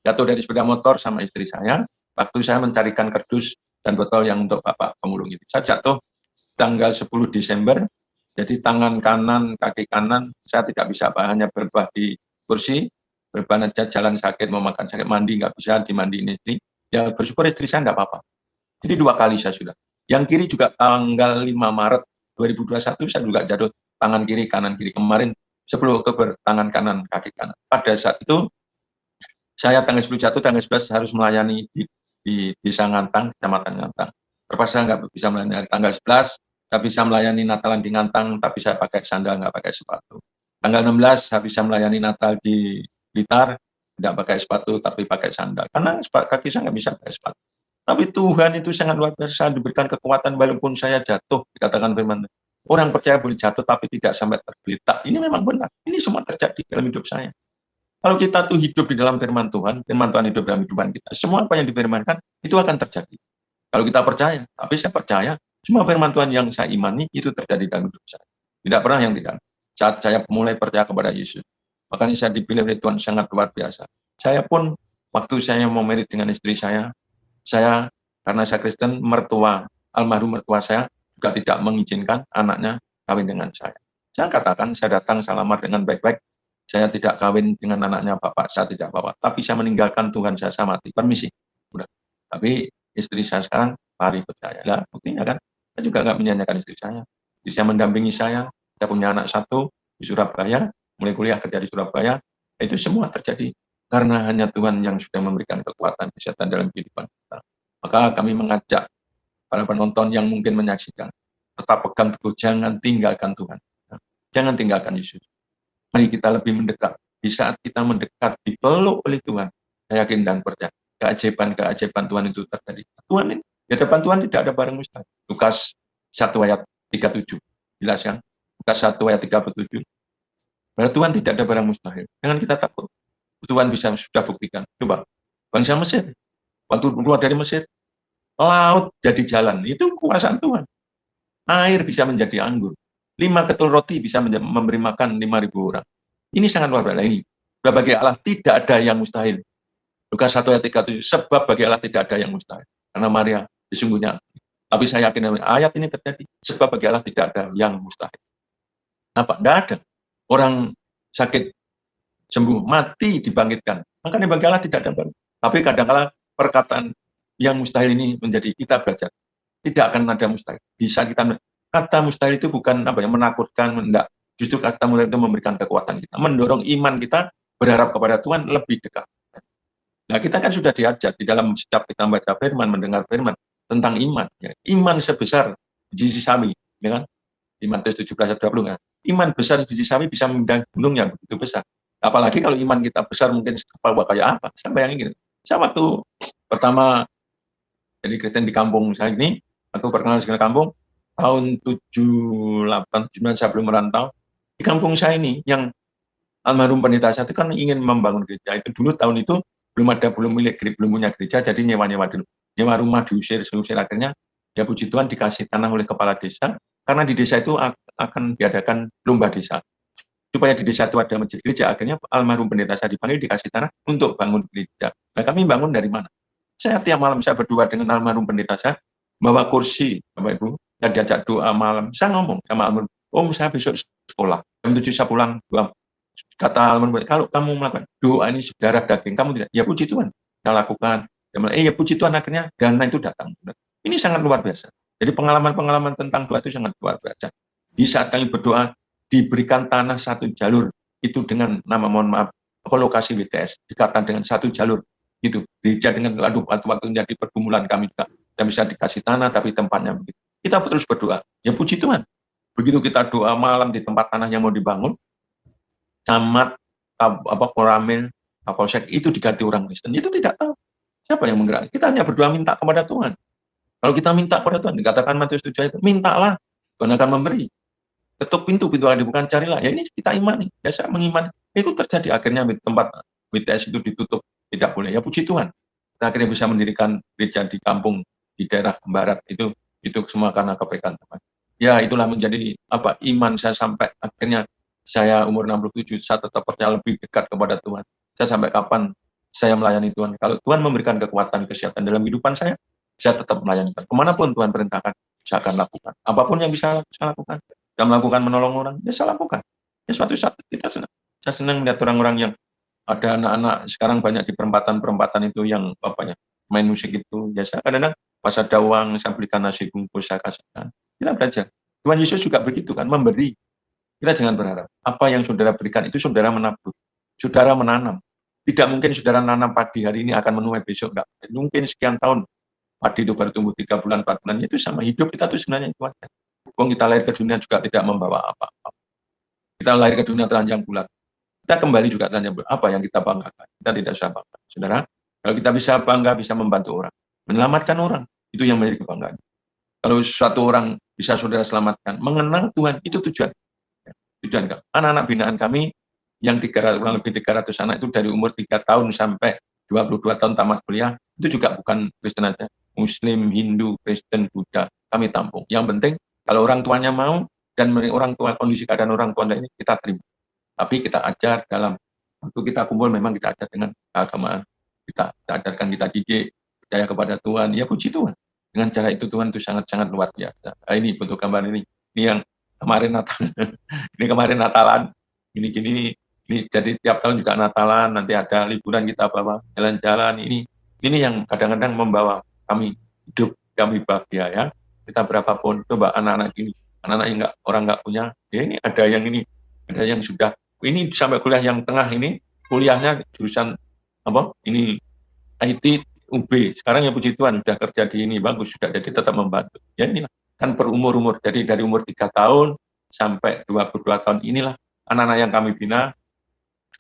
Jatuh dari sepeda motor sama istri saya. Waktu saya mencarikan kardus dan botol yang untuk Bapak pemulung itu. Saya jatuh tanggal 10 Desember. Jadi tangan kanan, kaki kanan, saya tidak bisa apa, hanya berubah di kursi, berbahan aja, jalan sakit, mau makan sakit, mandi nggak bisa, dimandiin istri. Ya bersyukur istri saya nggak apa-apa. Jadi 2 kali saya sudah. Yang kiri juga tanggal 5 Maret 2021 saya juga jatuh tangan kiri, kanan kiri. Kemarin 10 Oktober tangan kanan, kaki kanan. Pada saat itu saya tanggal 10 jatuh, tanggal 11 harus melayani di Desa Ngantang, Kecamatan Ngantang. Terpaksa nggak bisa melayani tanggal 11, saya bisa melayani Natalan di Ngantang, tapi saya pakai sandal, nggak pakai sepatu. Tanggal 16 saya bisa melayani Natal di Blitar, tidak pakai sepatu, tapi pakai sandal. Karena kaki saya nggak bisa pakai sepatu. Tapi Tuhan itu sangat luar biasa, diberikan kekuatan walaupun saya jatuh, dikatakan firman. Orang percaya boleh jatuh, tapi tidak sampai tergeletak. Ini memang benar. Ini semua terjadi dalam hidup saya. Kalau kita tuh hidup di dalam firman Tuhan hidup dalam kehidupan kita. Semua apa yang difirmankan, itu akan terjadi. Kalau kita percaya, tapi saya percaya, semua firman Tuhan yang saya imani, itu terjadi dalam hidup saya. Tidak pernah yang tidak. Saat saya mulai percaya kepada Yesus, makanya saya dipilih oleh Tuhan sangat luar biasa. Saya pun, waktu saya mau merit dengan istri saya, karena saya Kristen, almarhum mertua saya, juga tidak mengizinkan anaknya kawin dengan saya. Saya katakan, saya datang selamat dengan baik-baik, saya tidak kawin dengan anaknya bapak, saya tidak bapak. Tapi saya meninggalkan Tuhan, saya mati. Permisi. Udah. Tapi istri saya sekarang lari percaya. Lah, buktinya kan, saya juga nggak menyanyikan istri saya. Istri saya mendampingi saya punya anak 1 di Surabaya, mulai kuliah kerja di Surabaya. Itu semua terjadi karena hanya Tuhan yang sudah memberikan kekuatan kesehatan dalam kehidupan kita. Maka kami mengajak para penonton yang mungkin menyaksikan, tetap pegang teguh, jangan tinggalkan Tuhan. Jangan tinggalkan Yesus. Mari kita lebih mendekat. Di saat kita mendekat, dipeluk oleh Tuhan, saya yakin dan percaya, keajaiban Tuhan itu terjadi. Tuhan ini, di hadapan Tuhan tidak ada barang mustahil. Lukas 1 ayat 37, jelas kan? Lukas 1 ayat 37. Bahwa Tuhan tidak ada barang mustahil. Jangan kita takut. Tuhan sudah buktikan. Coba, bangsa Mesir, waktu keluar dari Mesir, laut jadi jalan. Itu kekuasaan Tuhan. Air bisa menjadi anggur. 5 ketul roti bisa memberi makan 5.000 orang. Ini sangat luar biasa. Ini, bagi Allah tidak ada yang mustahil. Lukas 1 ayat 37, sebab bagi Allah tidak ada yang mustahil. Karena Maria sesungguhnya. Tapi saya yakin ayat ini terjadi. Sebab bagi Allah tidak ada yang mustahil. Apa? Tidak ada. Orang sakit sembuh, mati dibangkitkan. Makanya bagi Allah tidak ada baru. Tapi kadang-kala perkataan yang mustahil ini menjadi kita belajar. Tidak akan ada mustahil. Bisa kita, kata mustahil itu bukan apa yang menakutkan, enggak. Justru kata mustahil itu memberikan kekuatan kita, mendorong iman kita berharap kepada Tuhan lebih dekat. Nah, kita kan sudah diajar di dalam setiap kita membaca firman, mendengar firman tentang iman. Ya. Iman sebesar biji sawi, ya kan? Di Matius 17:20 kan. Iman besar biji sawi bisa memindahkan gunung yang begitu besar. Apalagi kalau iman kita besar mungkin kapal kayak apa? Saya bayangin gini. Saya waktu pertama jadi Kristen di kampung saya ini, aku perkenalan segala kampung tahun 78, 79 saya belum merantau. Di kampung saya ini yang almarhum pendeta saya itu kan ingin membangun gereja. Itu dulu tahun itu belum punya gereja, jadi nyewa dulu. Nyewa rumah diusir akhirnya ya puji Tuhan dikasih tanah oleh kepala desa, karena di desa itu akan diadakan lomba desa. Supaya di desa itu ada masjid gereja, akhirnya almarhum pendeta saya dipanggil dikasih tanah untuk bangun gereja. Nah, kami bangun dari mana? Saya tiap malam saya berdua dengan almarhum pendeta saya, bawa kursi, Bapak Ibu, dan diajak doa malam. Saya ngomong sama almarhum, Om saya besok sekolah, jam 7 saya pulang, doa. Kata almarhum, kalau kamu melakukan doa ini saudara daging, kamu tidak, ya puji Tuhan, saya lakukan. Ya puji Tuhan, akhirnya dana itu datang. Ini sangat luar biasa. Jadi pengalaman-pengalaman tentang doa itu sangat luar biasa. Di saat kami berdoa, diberikan tanah 1 jalur, itu dengan nama, mohon maaf, lokasi WTS, dikatakan dengan 1 jalur. Itu gereja dengan aduh waktu jadi pergumulan kami juga yang bisa dikasih tanah tapi tempatnya begitu. Kita terus berdoa. Ya puji Tuhan. Begitu kita doa malam di tempat tanah yang mau dibangun, camat Koramil, Kapolsek itu diganti orang Kristen. Itu tidak tahu siapa yang menggerakkan. Kita hanya berdoa minta kepada Tuhan. Kalau kita minta kepada Tuhan, dikatakan Matius 7 itu, mintalah, Tuhan akan memberi. Ketuk pintu akan dibuka, carilah. Ya ini kita imani, ya saya mengimani. Itu terjadi akhirnya tempat BTS itu ditutup, tidak boleh. Ya puji Tuhan. Kita akhirnya bisa mendirikan gereja di kampung di daerah barat itu semua karena kebaikan Tuhan. Ya itulah menjadi iman saya sampai akhirnya saya umur 67 saya tetap percaya lebih dekat kepada Tuhan. Saya sampai kapan saya melayani Tuhan. Kalau Tuhan memberikan kekuatan kesehatan dalam kehidupan saya tetap melayani Tuhan. Kemanapun Tuhan perintahkan, saya akan lakukan. Apapun yang bisa saya lakukan. Saya melakukan menolong orang, ya saya lakukan. Ya suatu saat kita senang. Saya senang melihat orang-orang yang ada anak-anak sekarang banyak di perempatan itu yang main musik itu. Ya saya kadang-kadang pas ada uang, saya belikan nasi bungkus, saya kasihkan. Kita belajar. Tuhan Yesus juga begitu kan, memberi. Kita jangan berharap. Apa yang saudara berikan itu saudara menabur. Saudara menanam. Tidak mungkin saudara nanam padi hari ini akan menuai besok. Enggak. Mungkin sekian tahun padi itu baru tumbuh 3 bulan, 4 bulan. Itu sama hidup kita itu sebenarnya itu aja. Kita lahir ke dunia juga tidak membawa apa-apa. Kita lahir ke dunia telanjang bulat. Kita kembali juga telanjang bulat. Apa yang kita banggakan? Kita tidak usah bangga. Saudara, kalau kita bisa bangga, bisa membantu orang. Menyelamatkan orang. Itu yang menjadi kebanggaan. Kalau suatu orang bisa saudara selamatkan, mengenal Tuhan, itu tujuan. Tujuan kami. Anak-anak binaan kami yang kurang lebih 300 anak itu dari umur 3 tahun sampai 22 tahun tamat kuliah, itu juga bukan Kristen aja. Muslim, Hindu, Kristen, Buddha, kami tampung. Yang penting, kalau orang tuanya mau, dan orang tua kondisi keadaan orang tua ini, kita terima. Tapi kita ajar dalam, waktu kita kumpul memang kita ajar dengan keagamaan. Kita ajarkan, kita didik, percaya kepada Tuhan, ya puji Tuhan. Dengan cara itu Tuhan itu sangat-sangat luar biasa. Nah, ini bentuk gambar ini yang kemarin Natal, ini kemarin Natalan, ini jadi tiap tahun juga Natalan, nanti ada liburan kita bawa jalan-jalan, ini yang kadang-kadang membawa kami hidup, kami bahagia ya. Kita berapapun, coba anak-anak ini, anak-anak yang orang nggak punya, ya ini ada yang sudah, ini sampai kuliah yang tengah ini, kuliahnya jurusan ini IT UB, sekarang ya puji Tuhan sudah kerja di ini, bagus juga, jadi tetap membantu. Ya inilah, kan per umur-umur, jadi dari umur 3 tahun sampai 22 tahun inilah anak-anak yang kami bina,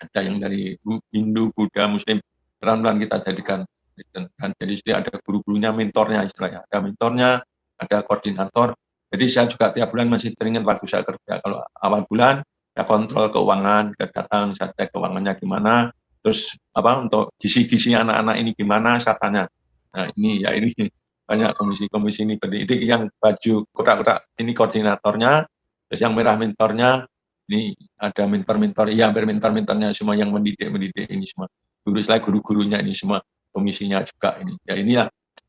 ada yang dari Hindu, Buddha, Muslim, pelan-pelan kita jadikan Kristen. Dan jadi ada guru-gurunya, mentornya istilahnya, ada mentornya, ada koordinator. Jadi saya juga tiap bulan masih teringat waktu saya kerja, kalau awal bulan saya kontrol keuangan, datang saya cek keuangannya gimana, terus untuk gisi-gisi anak-anak ini gimana, saya tanya. Nah ini banyak komisi-komisi ini, yang baju kotak-kotak ini koordinatornya, terus yang merah mentornya, ini ada mentor-mentor, ya mentor-mentornya semua yang mendidik ini semua. Guru-gurunya ini semua, komisinya juga ini. Ya inilah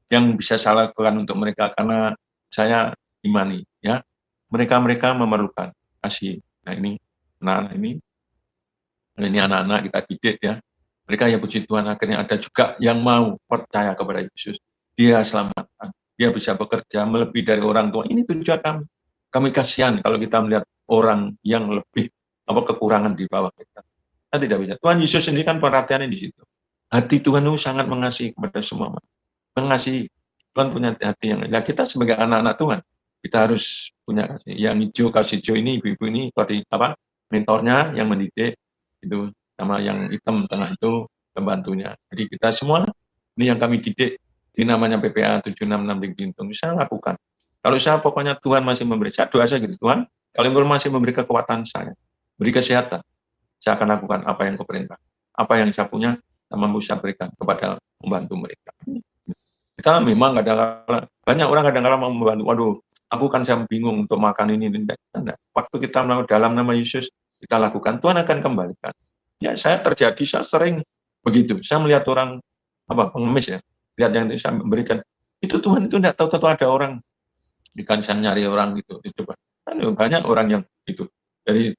yang bisa saya lakukan untuk mereka, karena saya imani ya. Mereka memerlukan kasih. Nah ini anak-anak ini anak-anak kita didik ya. Mereka ya puji Tuhan akhirnya ada juga yang mau percaya kepada Yesus. Dia selamatkan. Dia bisa bekerja melebihi dari orang tua. Ini tujuan kami. Kami kasihan kalau kita melihat orang yang lebih kekurangan di bawah kita. Kita tidak bisa. Tuhan Yesus sendiri kan perhatiannya di situ. Hati Tuhan itu sangat mengasihi kepada semua. Mengasihi. Tuhan punya hati yang, ya kita sebagai anak-anak Tuhan, kita harus punya kasih. Yang hijau, kasih hijau ini, ibu-ibu ini, mentornya yang mendidik, itu sama yang hitam tengah itu pembantunya. Jadi kita semua, ini yang kami didik, di namanya PPA 766 di Bintung, saya lakukan. Kalau saya pokoknya Tuhan masih memberi, saya doa saja gitu, Tuhan, kalau Engkau masih memberi kekuatan saya, beri kesehatan, saya akan lakukan apa yang Kau perintah. Apa yang saya punya, saya mampu saya berikan kepada membantu mereka. Kita memang kadang-kadang, banyak orang kadang-kadang mau membantu, waduh, aku kan saya bingung untuk makan ini. Waktu kita melakukan dalam nama Yesus, kita lakukan, Tuhan akan kembalikan. Ya, saya sering begitu. Saya melihat orang, pengemis ya, lihat yang saya berikan, itu Tuhan itu tidak tahu ada orang, bukan saya nyari orang gitu. Banyak orang yang itu, dari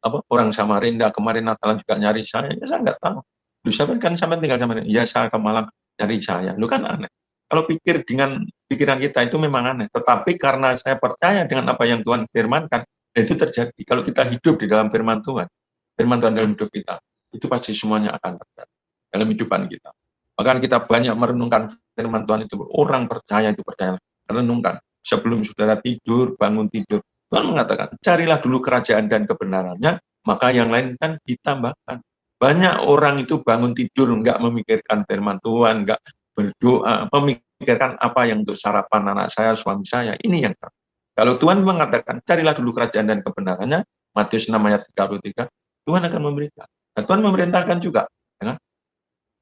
orang Samarinda, kemarin Natalan juga nyari saya, ya saya nggak tahu. Lu siapa kan sampai tinggal sama ya saya ke Malang nyari saya. Lu kan aneh. Kalau pikir dengan pikiran kita itu memang aneh. Tetapi karena saya percaya dengan apa yang Tuhan firmankan, itu terjadi. Kalau kita hidup di dalam firman Tuhan dalam hidup kita, itu pasti semuanya akan terjadi dalam hidupan kita. Bahkan kita banyak merenungkan firman Tuhan itu. Orang percaya itu percaya. Renungkan. Sebelum saudara tidur, bangun tidur. Tuhan mengatakan, carilah dulu kerajaan dan kebenarannya, maka yang lain kan ditambahkan. Banyak orang itu bangun tidur, nggak memikirkan firman Tuhan, nggak berdoa, memikirkan apa yang untuk sarapan anak saya, suami saya. Ini yang kalau Tuhan mengatakan, carilah dulu kerajaan dan kebenarannya, Matius 6 ayat 33, Tuhan akan memberikan. Nah, Tuhan memerintahkan juga. Ya kan?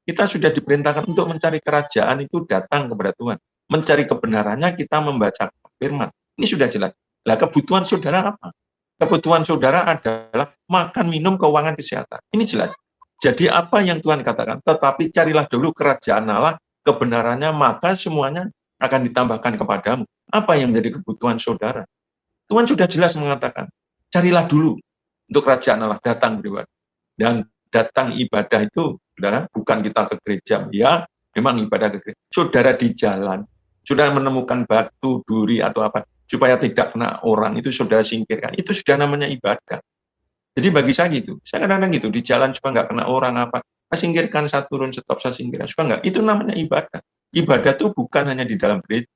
Kita sudah diperintahkan untuk mencari kerajaan itu datang kepada Tuhan. Mencari kebenarannya kita membaca firman. Ini sudah jelas. Lah kebutuhan saudara apa? Kebutuhan saudara adalah makan, minum, keuangan, kesehatan. Ini jelas. Jadi apa yang Tuhan katakan? Tetapi carilah dulu kerajaan Allah, kebenarannya, maka semuanya akan ditambahkan kepadamu. Apa yang menjadi kebutuhan saudara? Tuhan sudah jelas mengatakan, carilah dulu untuk kerajaan Allah datang beribadah. Dan datang ibadah itu, saudara, bukan kita ke gereja. Ya, memang ibadah ke gereja. Saudara di jalan, sudah menemukan batu, duri, atau apa, supaya tidak kena orang, itu saudara singkirkan. Itu sudah namanya ibadah. Jadi bagi saya gitu, saya kadang-kadang gitu, di jalan supaya nggak kena orang apa, saya singkirkan, saya turun, stop, saya singkirkan, supaya nggak. Itu namanya ibadah. Ibadah itu bukan hanya di dalam gereja.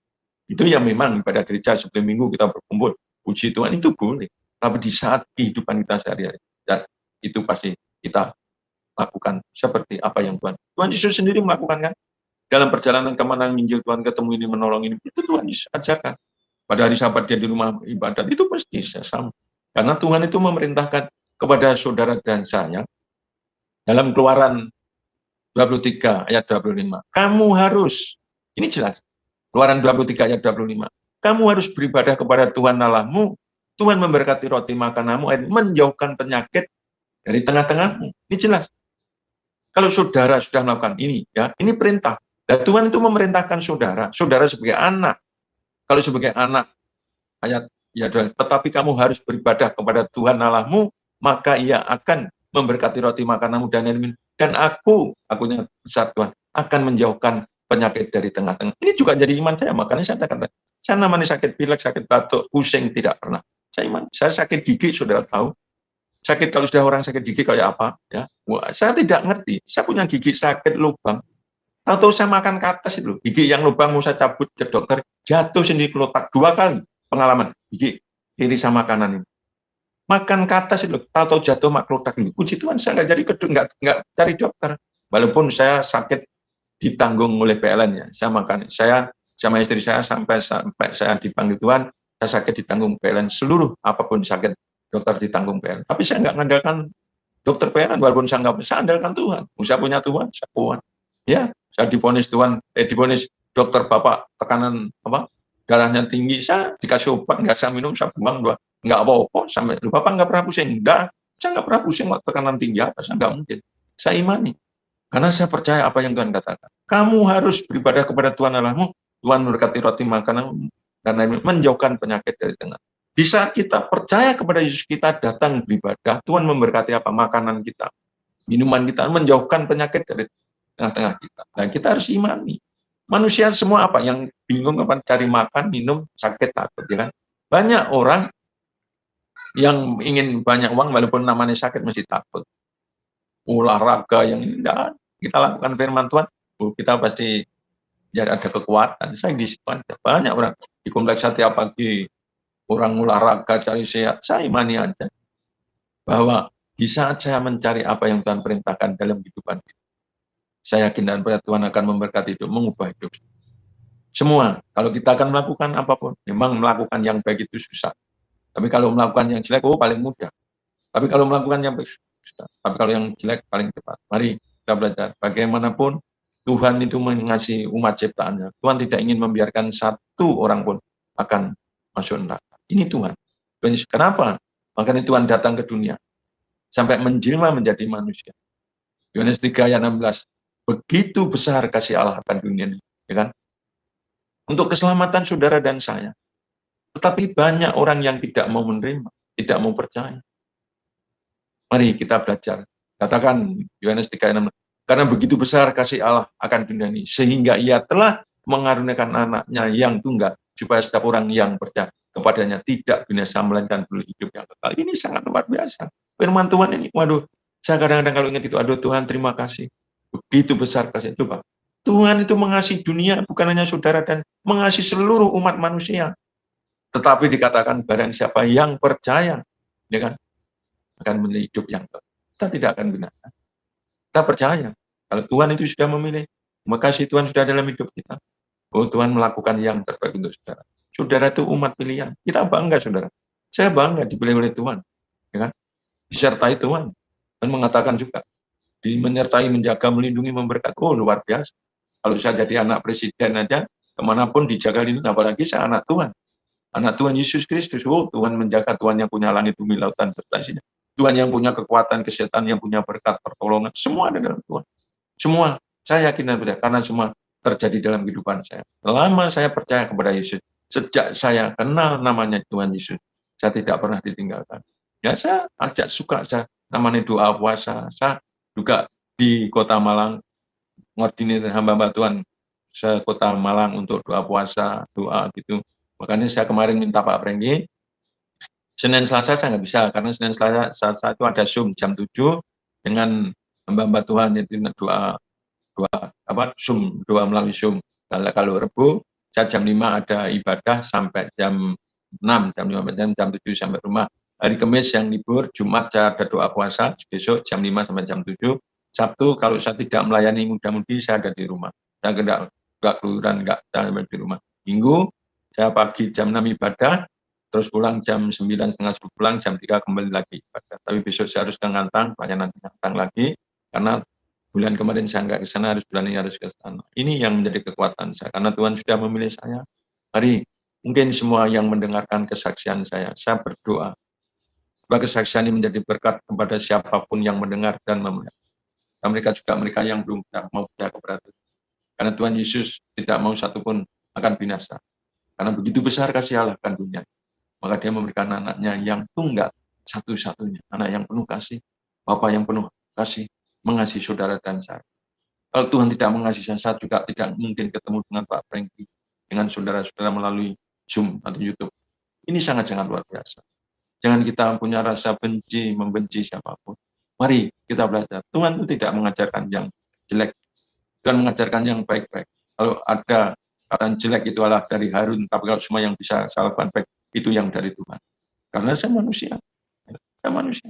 Itu ya memang ibadah gereja sebelum minggu kita berkumpul, puji Tuhan itu boleh. Tapi di saat kehidupan kita sehari-hari, dan itu pasti kita lakukan seperti apa yang Tuhan Yesus sendiri melakukan kan. Dalam perjalanan kemana Injil Tuhan ketemu ini, menolong ini, itu Tuhan Yesus ajarkan. Pada hari Sabat dia di rumah ibadat, itu pasti sama. Karena Tuhan itu memerintahkan kepada saudara dan saya, dalam Keluaran 23 ayat 25, kamu harus, ini jelas, Keluaran 23 ayat 25, kamu harus beribadah kepada Tuhan Allahmu, Tuhan memberkati roti makananmu, menjauhkan penyakit dari tengah-tengahmu. Ini jelas. Kalau saudara sudah melakukan ini, ya, ini perintah. Dan Tuhan itu memerintahkan saudara, saudara sebagai anak. Kalau sebagai anak, ayat ya, tetapi kamu harus beribadah kepada Tuhan Allahmu, maka Ia akan memberkati roti makananmu dan air minum. Dan akunya besar Tuhan, akan menjauhkan penyakit dari tengah-tengah. Ini juga jadi iman saya. Makanya saya katakan, saya namanya sakit pilek, sakit batuk, pusing tidak pernah. Saya sakit gigi, saudara tahu. Sakit kalau sudah orang sakit gigi kayak apa, ya? Wah, saya tidak ngerti. Saya punya gigi sakit lubang. Atau saya makan ke atas itu, gigi yang lubang mau saya cabut ke dokter, jatuh sendiri kelotak 2 kali pengalaman gigi kiri sama kanan ini. Makan ke atas itu, tahu jatuh mak kelotak ini. Puji Tuhan saya nggak jadi nggak cari dokter. Walaupun saya sakit ditanggung oleh PLN ya. Saya sama istri saya sampai saya dipanggil Tuhan, saya sakit ditanggung PLN, seluruh apapun sakit dokter ditanggung PLN. Tapi saya nggak mengandalkan dokter PLN, walaupun saya andalkan Tuhan. Saya punya Tuhan, saya kuat. Ya, saya divonis Tuhan, divonis dokter bapak tekanan apa darahnya tinggi, saya dikasih obat, nggak saya minum, saya buang dua, nggak apa-apa, sampai bapak nggak pernah pusing, enggak, saya nggak pernah pusing waktu tekanan tinggi apa, saya nggak mungkin, saya imani, karena saya percaya apa yang Tuhan katakan. Kamu harus beribadah kepada Tuhan Allahmu, Tuhan memberkati roti makanan dan menjauhkan penyakit dari tengah. Di saat kita percaya kepada Yesus, kita datang beribadah, Tuhan memberkati apa? Makanan kita, minuman kita, menjauhkan penyakit dari tengah-tengah kita. Dan kita harus imani. Manusia semua apa? Yang bingung kapan cari makan, minum, sakit, takut. Ya kan? Banyak orang yang ingin banyak uang, walaupun namanya sakit, mesti takut. Olahraga yang indah, kita lakukan firman Tuhan, kita pasti ya ada kekuatan. Saya di situ ada banyak orang di kompleks setiap pagi, orang olahraga, cari sehat. Saya imani aja bahwa di saat saya mencari apa yang Tuhan perintahkan dalam kehidupan kita, saya yakin dan percaya Tuhan akan memberkati hidup, mengubah hidup. Semua, kalau kita akan melakukan apapun, memang melakukan yang baik itu susah. Tapi kalau melakukan yang jelek, paling mudah. Tapi kalau melakukan yang baik, susah. Tapi kalau yang jelek, paling cepat. Mari kita belajar. Bagaimanapun, Tuhan itu mengasihi umat ciptaannya. Tuhan tidak ingin membiarkan satu orang pun akan masuk neraka. Ini Tuhan. Kenapa? Makanya Tuhan datang ke dunia. Sampai menjelma menjadi manusia. Yohanes 3 ayat 16. Begitu besar kasih Allah akan dunia ini, ya kan? Untuk keselamatan saudara dan saya. Tetapi banyak orang yang tidak mau menerima, tidak mau percaya. Mari kita belajar. Katakan Yohanes 3 ayat 16. Karena begitu besar kasih Allah akan dunia ini, sehingga Ia telah mengaruniakan anaknya yang tunggal, supaya setiap orang yang percaya kepadanya tidak binasa melainkan hidup yang kekal. Ini sangat luar biasa. Firman Tuhan ini, waduh, saya kadang-kadang kalau ingat itu, aduh Tuhan terima kasih. Begitu besar kasih. Coba, Tuhan itu mengasihi dunia, bukan hanya saudara dan mengasihi seluruh umat manusia. Tetapi dikatakan barang siapa yang percaya, ya kan, akan memilih hidup yang baik. Kita tidak akan binasa. Kita percaya kalau Tuhan itu sudah memilih, mengasihi Tuhan sudah dalam hidup kita. Oh, Tuhan melakukan yang terbaik untuk saudara. Saudara itu umat pilihan. Kita bangga, saudara. Saya bangga dipilih oleh Tuhan, ya kan? Disertai Tuhan. Dan mengatakan juga, menyertai, menjaga, melindungi, memberkati. Oh, luar biasa. Kalau saya jadi anak presiden aja, kemanapun dijaga lindungi, apalagi saya anak Tuhan. Anak Tuhan Yesus Kristus. Oh, Tuhan menjaga, Tuhan yang punya langit, bumi, lautan, bertasinya. Tuhan yang punya kekuatan, kesehatan, yang punya berkat, pertolongan. Semua ada dalam Tuhan. Semua. Saya yakin dan percaya, karena semua terjadi dalam kehidupan saya. Selama saya percaya kepada Yesus, sejak saya kenal namanya Tuhan Yesus, saya tidak pernah ditinggalkan. Ya, saya ajak suka, saya namanya doa puasa. Saya juga di Kota Malang, ngordinir hamba-hamba Tuhan se Kota Malang untuk doa puasa, doa gitu. Makanya saya kemarin minta Pak Prengki, Senin Selasa saya nggak bisa, karena Senin Selasa itu ada Zoom jam 7 dengan hamba-hamba Tuhan, itu doa Zoom, doa melalui Zoom. Kalau Rebo, saya jam 5 ada ibadah sampai jam 6, jam 5 jam 7 sampai rumah. Hari Kamis yang libur, Jumat saya ada doa puasa, besok jam 5 sampai jam 7. Sabtu kalau saya tidak melayani muda-mudi, saya ada di rumah. Saya enggak keluyuran, enggak, saya di rumah. Minggu, saya pagi jam 6 ibadah, terus pulang jam 9, setengah 10 pulang, jam 3 kembali lagi ibadah. Tapi besok saya harus ke Ngantang, pelayanan di Ngantang lagi, karena bulan kemarin saya enggak ke sana, bulan ini harus ke sana. Ini yang menjadi kekuatan saya, karena Tuhan sudah memilih saya. Mari, mungkin semua yang mendengarkan kesaksian saya berdoa, supaya kesaksian ini menjadi berkat kepada siapapun yang mendengar dan memelihat. Dan mereka yang belum mau percaya kepada Tuhan. Karena Tuhan Yesus tidak mau satupun akan binasa. Karena begitu besar kasih Allah akan dunia. Maka dia memberikan anaknya yang tunggal, satu-satunya. Anak yang penuh kasih, Bapa yang penuh kasih, mengasihi saudara dan saya. Kalau Tuhan tidak mengasihi saya juga tidak mungkin ketemu dengan Pak Prengki, dengan saudara-saudara melalui Zoom atau YouTube. Ini sangat-sangat luar biasa. Jangan kita punya rasa benci, membenci siapapun. Mari kita belajar. Tuhan itu tidak mengajarkan yang jelek, Tuhan mengajarkan yang baik-baik. Kalau ada kata jelek itu adalah dari Harun, tapi kalau semua yang bisa saya lakukan baik, itu yang dari Tuhan. Karena saya manusia. Saya manusia.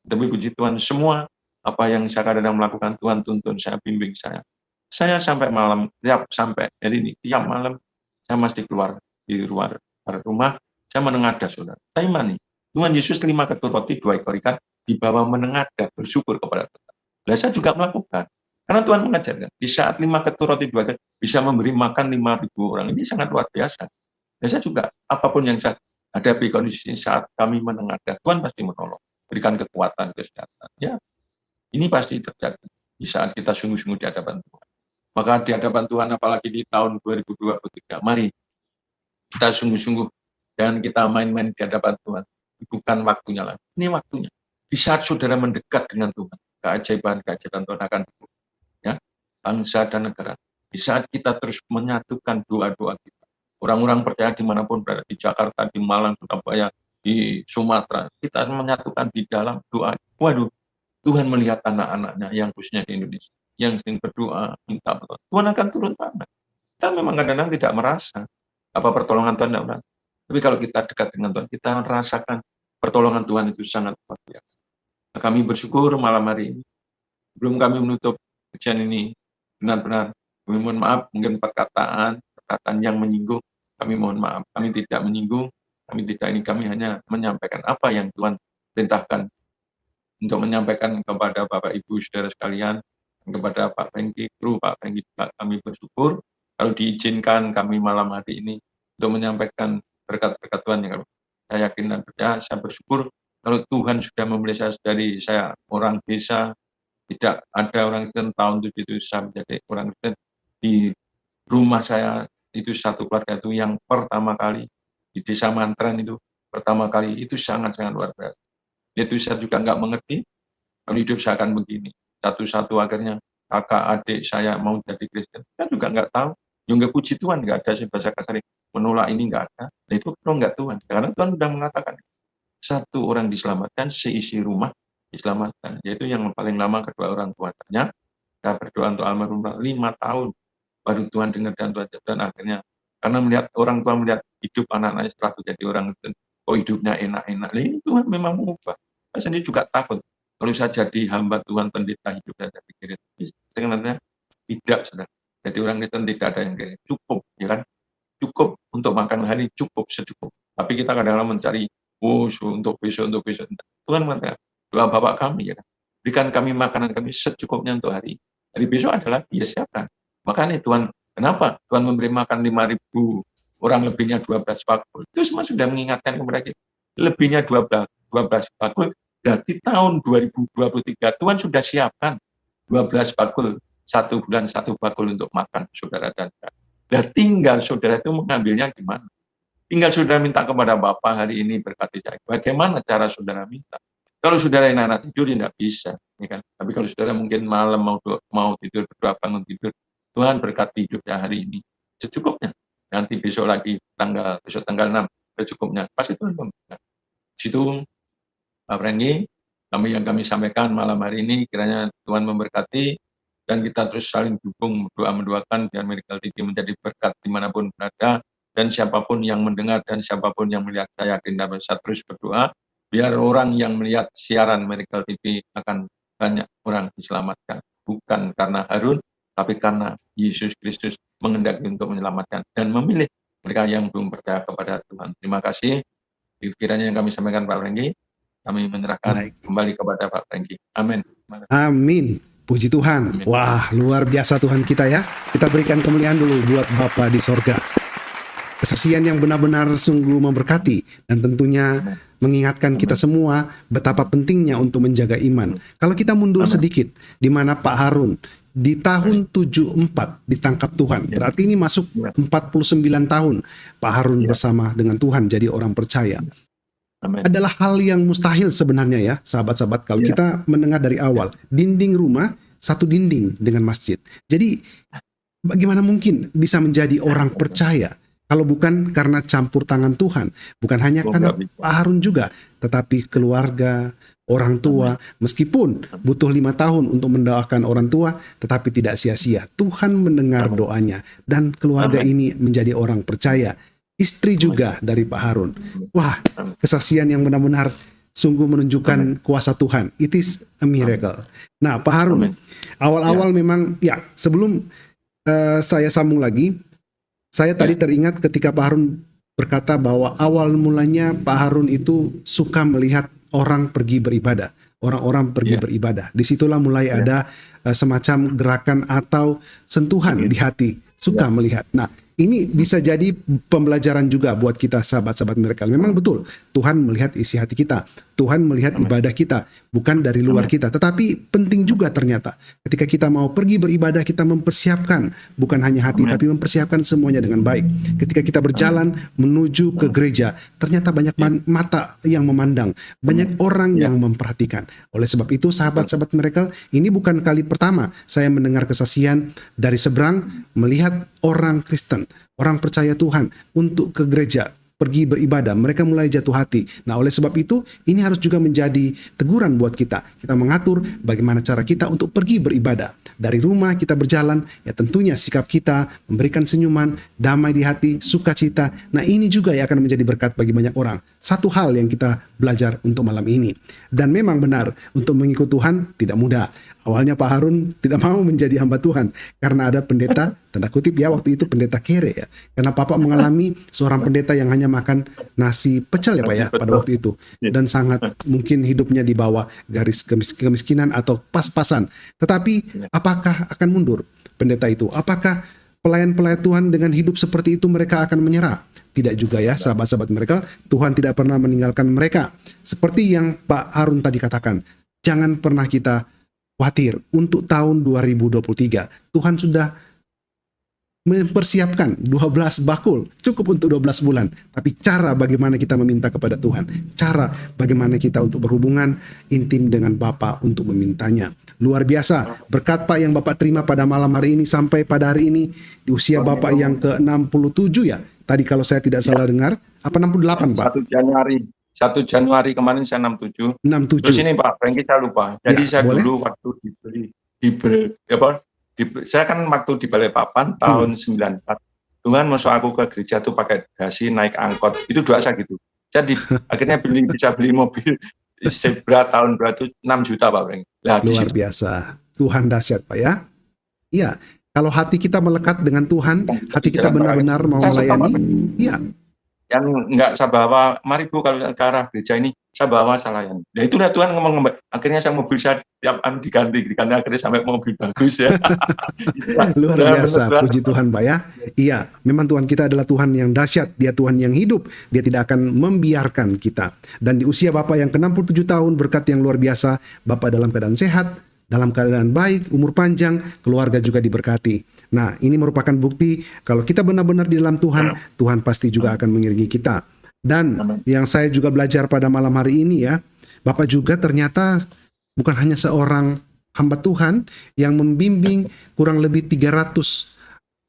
Tapi puji Tuhan, semua apa yang saya kadang melakukan, Tuhan tuntun saya, bimbing saya. Saya sampai malam, sampai hari ini, tiap malam saya masih keluar di luar rumah, saya menengadah, saudara. Saya imani, Tuhan Yesus 5 ketur roti, 2 ekor ikan, dibawa menengadah, bersyukur kepada Tuhan. Nah, saya juga melakukan. Karena Tuhan mengajarkan, di saat 5 ketur roti, 2 ekor, bisa memberi makan 5.000 orang. Ini sangat luar biasa. Dan saya juga, apapun yang saya hadapi kondisi saat kami menengadah, Tuhan pasti menolong, berikan kekuatan, kesehatan. Ya, ini pasti terjadi di saat kita sungguh-sungguh di hadapan Tuhan. Maka di hadapan Tuhan, apalagi di tahun 2023, mari kita sungguh-sungguh dan kita main-main di hadapan Tuhan. Bukan waktunya lagi. Ini waktunya. Di saat saudara mendekat dengan Tuhan, keajaiban-keajaiban Tuhan akan turun. Ya, bangsa dan negara. Di saat kita terus menyatukan doa-doa kita. Orang-orang percaya dimanapun berada, di Jakarta, di Malang, Surabaya, di Sumatera, kita menyatukan di dalam doa. Waduh, Tuhan melihat anak-anaknya yang khususnya di Indonesia, yang sering berdoa, minta pertolongan. Tuhan akan turun tangan. Kita memang kadang-kadang tidak merasa apa pertolongan Tuhan, tidak merasa. Tapi kalau kita dekat dengan Tuhan, kita merasakan pertolongan Tuhan itu sangat luar biasa. Nah, kami bersyukur malam hari ini, sebelum kami menutup ujian ini, benar-benar kami mohon maaf, mungkin perkataan yang menyinggung, kami mohon maaf. Kami tidak menyinggung, kami hanya menyampaikan apa yang Tuhan perintahkan untuk menyampaikan kepada Bapak Ibu saudara sekalian, kepada Pak Prengki, kru Pak Prengki juga kami bersyukur kalau diizinkan kami malam hari ini untuk menyampaikan berkat-berkat Tuhan yang saya yakin dan percaya. Saya bersyukur kalau Tuhan sudah memilih saya dari saya orang desa, tidak ada orang Kristen, tahun 77 saya menjadi orang Kristen. Di rumah saya itu satu keluarga itu yang pertama kali di desa Mantren itu pertama kali, itu sangat-sangat luar biasa. Itu saya juga nggak mengerti kalau hidup saya akan begini. Satu-satu akhirnya kakak adik saya mau jadi Kristen. Saya juga nggak tahu. Yang nggak, puji Tuhan nggak ada sih bahasa kasar menolak ini, nggak ada. Nah, itu perlu nggak Tuhan. Karena Tuhan sudah mengatakan satu orang diselamatkan, seisi rumah diselamatkan. Yaitu yang paling lama kedua orang tuanya. Saya berdoa untuk almarhum 5 tahun. baru Tuhan dengar dan Tuhan jawab. Dan akhirnya karena melihat orang tua melihat hidup anak-anaknya setelah jadi orang Kristen, kok hidupnya enak-enak. Nah, ini Tuhan memang mengubah. Saya sendiri juga takut kalau saya jadi hamba Tuhan, pendeta hidup dan jadi kiri. Sebenarnya tidak, saudara. Jadi orang Kristen tidak ada yang kiri. Cukup, ya kan? Cukup untuk makan hari, cukup secukup. Tapi kita kadang-kadang mencari untuk besok. Tuhan mengatakan, doa Bapak kami, ya kan? Berikan kami makanan kami secukupnya untuk hari. Hari besok adalah ya siapkan. Makanya Tuhan, kenapa Tuhan memberi makan 5.000 orang, lebihnya 12 bakul? Itu semua sudah mengingatkan kepada kita. Lebihnya 12 bakul, berarti tahun 2023 Tuhan sudah siapkan 12 bakul, 1 bulan 1 bakul untuk makan saudara dan saudara. Dan tinggal saudara itu mengambilnya gimana? Tinggal saudara minta kepada Bapa hari ini berkati saya. Bagaimana cara saudara minta? Kalau saudara yang anak tidur, ya tidak bisa, ya kan? Tapi kalau saudara mungkin malam mau tidur, berdoa bangun tidur, Tuhan berkati hidupnya hari ini secukupnya. Nanti besok lagi tanggal 6 secukupnya. Pasti Tuhan memberikan. Situ Pak Franky, yang kami sampaikan malam hari ini, kiranya Tuhan memberkati dan kita terus saling dukung, mendoakan biar Miracle TV menjadi berkat dimanapun berada, dan siapapun yang mendengar dan siapapun yang melihat, saya yakin dapat terus berdoa biar orang yang melihat siaran Miracle TV akan banyak orang diselamatkan, bukan karena Harun, tapi karena Yesus Kristus menghendaki untuk menyelamatkan dan memilih mereka yang belum percaya kepada Tuhan. Terima kasih. Kiranya yang kami sampaikan Pak Franky, kami menyerahkan kembali kepada Pak Franky. Amin. Amin. Puji Tuhan. Amin. Wah, luar biasa Tuhan kita ya. Kita berikan kemuliaan dulu buat Bapa di sorga. Kesaksian yang benar-benar sungguh memberkati dan tentunya mengingatkan kita semua betapa pentingnya untuk menjaga iman. Kalau kita mundur sedikit, di mana Pak Harun di tahun 74 ditangkap Tuhan. Berarti ini masuk 49 tahun Pak Harun bersama dengan Tuhan jadi orang percaya. Adalah hal yang mustahil sebenarnya ya, sahabat-sahabat, kalau kita mendengar dari awal. Dinding rumah, satu dinding dengan masjid. Jadi bagaimana mungkin bisa menjadi orang percaya kalau bukan karena campur tangan Tuhan? Bukan hanya karena Pak Harun juga, tetapi keluarga, orang tua, meskipun butuh 5 tahun untuk mendoakan orang tua, tetapi tidak sia-sia. Tuhan mendengar doanya dan keluarga ini menjadi orang percaya. Istri juga dari Pak Harun. Wah, kesaksian yang benar-benar sungguh menunjukkan kuasa Tuhan. It is a miracle. Nah, Pak Harun, awal-awal memang, ya sebelum saya sambung lagi, saya tadi teringat ketika Pak Harun berkata bahwa awal mulanya Pak Harun itu suka melihat orang pergi beribadah. Orang-orang pergi beribadah. Disitulah mulai ada semacam gerakan atau sentuhan di hati. Suka melihat. Nah, ini bisa jadi pembelajaran juga buat kita sahabat-sahabat Miracle. Memang betul, Tuhan melihat isi hati kita. Tuhan melihat ibadah kita, bukan dari luar kita. Tetapi penting juga ternyata, ketika kita mau pergi beribadah, kita mempersiapkan, bukan hanya hati, tapi mempersiapkan semuanya dengan baik. Ketika kita berjalan menuju ke gereja, ternyata banyak mata yang memandang, banyak orang yang memperhatikan. Oleh sebab itu, sahabat-sahabat Miracle, ini bukan kali pertama saya mendengar kesaksian dari seberang, melihat orang Kristen, orang percaya Tuhan untuk ke gereja, pergi beribadah, mereka mulai jatuh hati. Nah, oleh sebab itu, ini harus juga menjadi teguran buat kita. Kita mengatur bagaimana cara kita untuk pergi beribadah. Dari rumah kita berjalan, ya tentunya sikap kita memberikan senyuman, damai di hati, sukacita. Nah, ini juga yang akan menjadi berkat bagi banyak orang. Satu hal yang kita belajar untuk malam ini. Dan memang benar, untuk mengikut Tuhan tidak mudah. Awalnya Pak Harun tidak mau menjadi hamba Tuhan karena ada pendeta, tanda kutip ya, waktu itu pendeta kere ya. Karena Bapak mengalami seorang pendeta yang hanya makan nasi pecel ya Pak ya pada waktu itu. Dan sangat mungkin hidupnya di bawah garis kemiskinan atau pas-pasan. Tetapi apakah akan mundur pendeta itu? Apakah pelayan-pelayan Tuhan dengan hidup seperti itu mereka akan menyerah? Tidak juga ya sahabat-sahabat mereka. Tuhan tidak pernah meninggalkan mereka. Seperti yang Pak Harun tadi katakan, jangan pernah kita khawatir. Untuk tahun 2023 Tuhan sudah mempersiapkan 12 bakul, cukup untuk 12 bulan. Tapi cara bagaimana kita meminta kepada Tuhan, cara bagaimana kita untuk berhubungan intim dengan Bapa untuk memintanya. Luar biasa berkat Pak yang Bapak terima pada malam hari ini sampai pada hari ini di usia Bapak yang ke-67 ya. Tadi kalau saya tidak salah dengar, apa 68 Pak? 1 Januari kemarin saya 67. 67. Terus ini Pak Franky saya lupa. Jadi saya boleh? Dulu waktu diberi Saya kan waktu di Balikpapan tahun 94, Tuhan masuk aku ke gereja tuh pakai dasi naik angkot, itu doa saya gitu. Jadi akhirnya bisa beli mobil Zebra tahun berapa tuh 6 juta Pak Frank. Nah, di Luar situ biasa. Tuhan dahsyat Pak ya. Iya, kalau hati kita melekat dengan Tuhan, hati kita benar-benar mau Saya suka, Pak. melayani, iya, Yang enggak saya bawa, mari Bu kalau ke arah gereja ini, saya bawa salayan. Ya itu udah Tuhan ngomong, akhirnya saya mobil saya tiap diganti akhirnya sampai mobil bagus ya. luar biasa, puji Tuhan Pak ya. Iya, memang Tuhan kita adalah Tuhan yang dahsyat, Dia Tuhan yang hidup, Dia tidak akan membiarkan kita. Dan di usia Bapak yang ke-67 tahun, berkat yang luar biasa, Bapak dalam keadaan sehat, dalam keadaan baik, umur panjang, keluarga juga diberkati. Nah, ini merupakan bukti kalau kita benar-benar di dalam Tuhan, Tuhan pasti juga akan mengiringi kita. Dan yang saya juga belajar pada malam hari ini ya, Bapak juga ternyata bukan hanya seorang hamba Tuhan yang membimbing kurang lebih 300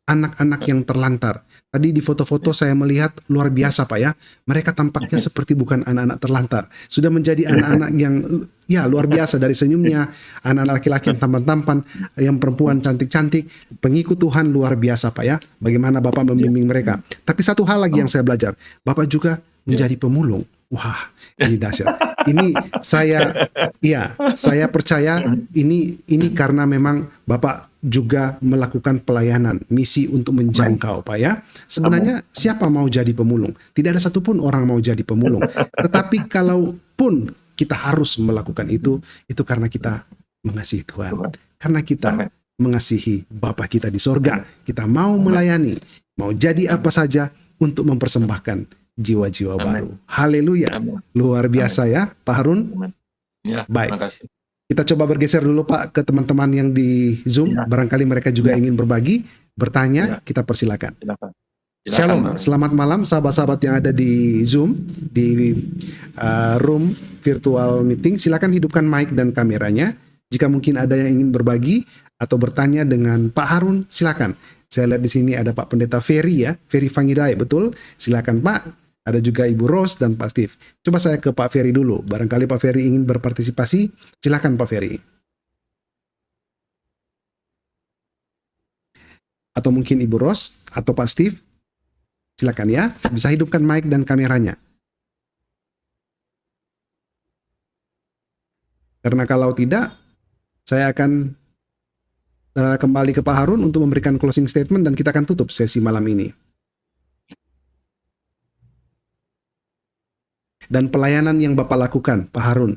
anak-anak yang terlantar. Tadi di foto-foto saya melihat luar biasa Pak ya. Mereka tampaknya seperti bukan anak-anak terlantar. Sudah menjadi anak-anak yang ya luar biasa, dari senyumnya, anak-anak laki-laki yang tampan-tampan, yang perempuan cantik-cantik, pengikut Tuhan luar biasa Pak ya. Bagaimana Bapak membimbing mereka. Tapi satu hal lagi yang saya belajar, Bapak juga menjadi pemulung. Wah, ini dahsyat. Ini saya percaya ini karena memang Bapak juga melakukan pelayanan, misi untuk menjangkau Pak ya. Sebenarnya siapa mau jadi pemulung? Tidak ada satupun orang mau jadi pemulung. Tetapi kalaupun kita harus melakukan itu karena kita mengasihi Tuhan. Karena kita mengasihi Bapa kita di sorga. Kita mau melayani, mau jadi apa saja untuk mempersembahkan jiwa-jiwa baru. Haleluya. Luar biasa ya Pak Harun. Ya, baik. Makasih. Kita coba bergeser dulu Pak ke teman-teman yang di Zoom. Barangkali mereka juga ingin berbagi, bertanya, kita persilakan. Shalom, selamat malam sahabat-sahabat yang ada di Zoom, di room virtual meeting. Silakan hidupkan mic dan kameranya. Jika mungkin ada yang ingin berbagi atau bertanya dengan Pak Harun, silakan. Saya lihat di sini ada Pak Pendeta Ferry ya, Ferry Fangidai, betul? Silakan Pak. Ada juga Ibu Rose dan Pak Steve. Coba saya ke Pak Ferry dulu. Barangkali Pak Ferry ingin berpartisipasi. Silakan Pak Ferry. Atau mungkin Ibu Rose atau Pak Steve. Silakan ya. Bisa hidupkan mic dan kameranya. Karena kalau tidak, saya akan kembali ke Pak Harun untuk memberikan closing statement dan kita akan tutup sesi malam ini. Dan pelayanan yang Bapak lakukan, Pak Harun,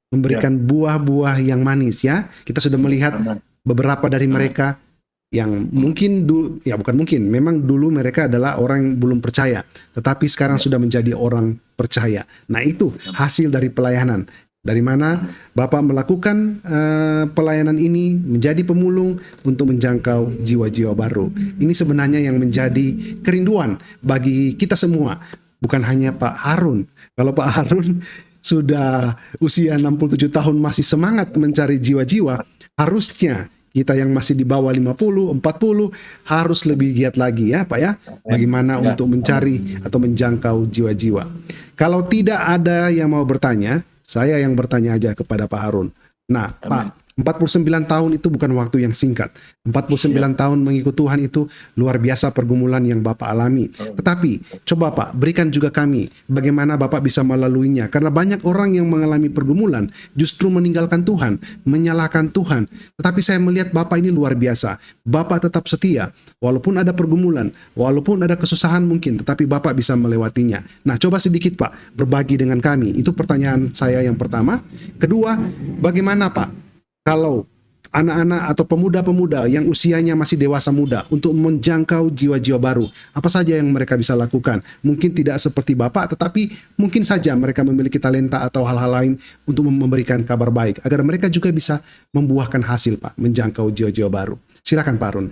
memberikan buah-buah yang manis ya. Kita sudah melihat beberapa dari mereka yang mungkin memang dulu mereka adalah orang yang belum percaya, tetapi sekarang sudah menjadi orang percaya. Nah, itu hasil dari pelayanan. Dari mana Bapak melakukan pelayanan ini, menjadi pemulung untuk menjangkau jiwa-jiwa baru. Ini sebenarnya yang menjadi kerinduan bagi kita semua. Bukan hanya Pak Harun. Kalau Pak Harun sudah usia 67 tahun masih semangat mencari jiwa-jiwa, harusnya kita yang masih di bawah 50, 40 harus lebih giat lagi ya Pak ya. Bagaimana untuk mencari atau menjangkau jiwa-jiwa. Kalau tidak ada yang mau bertanya, saya yang bertanya aja kepada Pak Harun. Nah, Pak, 49 tahun itu bukan waktu yang singkat. 49 tahun mengikut Tuhan itu luar biasa pergumulan yang Bapak alami. Tetapi, coba Pak, berikan juga kami bagaimana Bapak bisa melaluinya. Karena banyak orang yang mengalami pergumulan justru meninggalkan Tuhan, menyalahkan Tuhan. Tetapi saya melihat Bapak ini luar biasa. Bapak tetap setia. Walaupun ada pergumulan, walaupun ada kesusahan mungkin, tetapi Bapak bisa melewatinya. Nah, coba sedikit Pak, berbagi dengan kami. Itu pertanyaan saya yang pertama. Kedua, bagaimana Pak, kalau anak-anak atau pemuda-pemuda yang usianya masih dewasa muda untuk menjangkau jiwa-jiwa baru, apa saja yang mereka bisa lakukan? Mungkin tidak seperti Bapak, tetapi mungkin saja mereka memiliki talenta atau hal-hal lain untuk memberikan kabar baik, agar mereka juga bisa membuahkan hasil, Pak, menjangkau jiwa-jiwa baru. Silakan Pak Harun.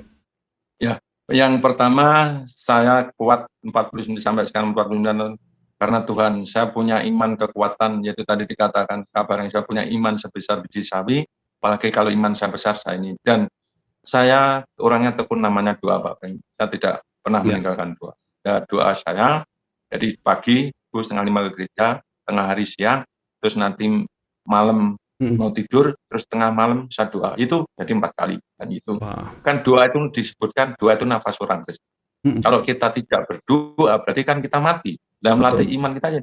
Ya, yang pertama saya kuat 49 sampai sekarang 49 tahun karena Tuhan. Saya punya iman kekuatan, yaitu tadi dikatakan kabar yang saya punya iman sebesar biji sawi. Apalagi kalau iman saya besar saya ini. Dan saya orangnya tekun, namanya doa Pak Frank. Saya tidak pernah meninggalkan doa. Ya, doa saya, jadi pagi, 4:30 ke gereja, tengah hari siang, terus nanti malam mau tidur terus tengah malam saya doa, itu jadi 4 kali. Dan itu Wah. kan doa itu disebutkan, doa itu nafas orang Kristen. Mm-mm. Kalau kita tidak berdoa berarti kan kita mati. Nah, melatih Betul. iman kita ya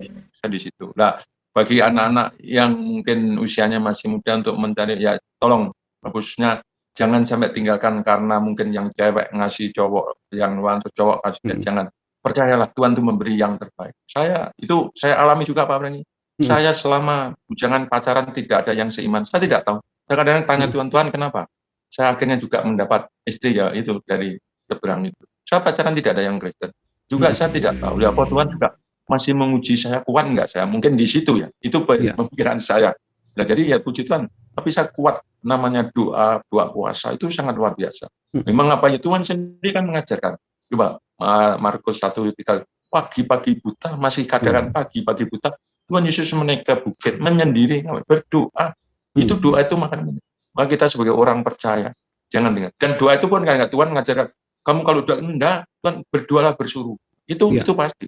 di situ. Nah, bagi anak-anak yang mungkin usianya masih muda untuk mencari, ya tolong khususnya jangan sampai tinggalkan karena mungkin yang cewek ngasih cowok, yang wanita cowok kasih, jangan. Percayalah Tuhan itu memberi yang terbaik. Saya alami juga Pak Breni. Saya selama bujangan pacaran tidak ada yang seiman. Saya tidak tahu. Saya kadang-kadang tanya Tuhan kenapa? Saya akhirnya juga mendapat istri ya itu dari seberang itu. Saya pacaran tidak ada yang Kristen. Juga saya tidak tahu. Ya apa Tuhan juga masih menguji saya, kuat enggak saya? Mungkin di situ ya. Itu pemikiran saya. Nah, jadi ya puji Tuhan. Tapi saya kuat, namanya doa puasa itu sangat luar biasa. Memang apa ya, Tuhan sendiri kan mengajarkan. Coba Markus 1:3, pagi-pagi buta, masih katakan pagi-pagi buta, Tuhan Yesus menaik ke bukit, menyendiri, berdoa. Itu doa itu makanya. Maka kita sebagai orang percaya, jangan dengar. Dan doa itu pun kan Tuhan mengajarkan, kamu kalau doa enggak, Tuhan berdoalah bersuruh. Itu pasti.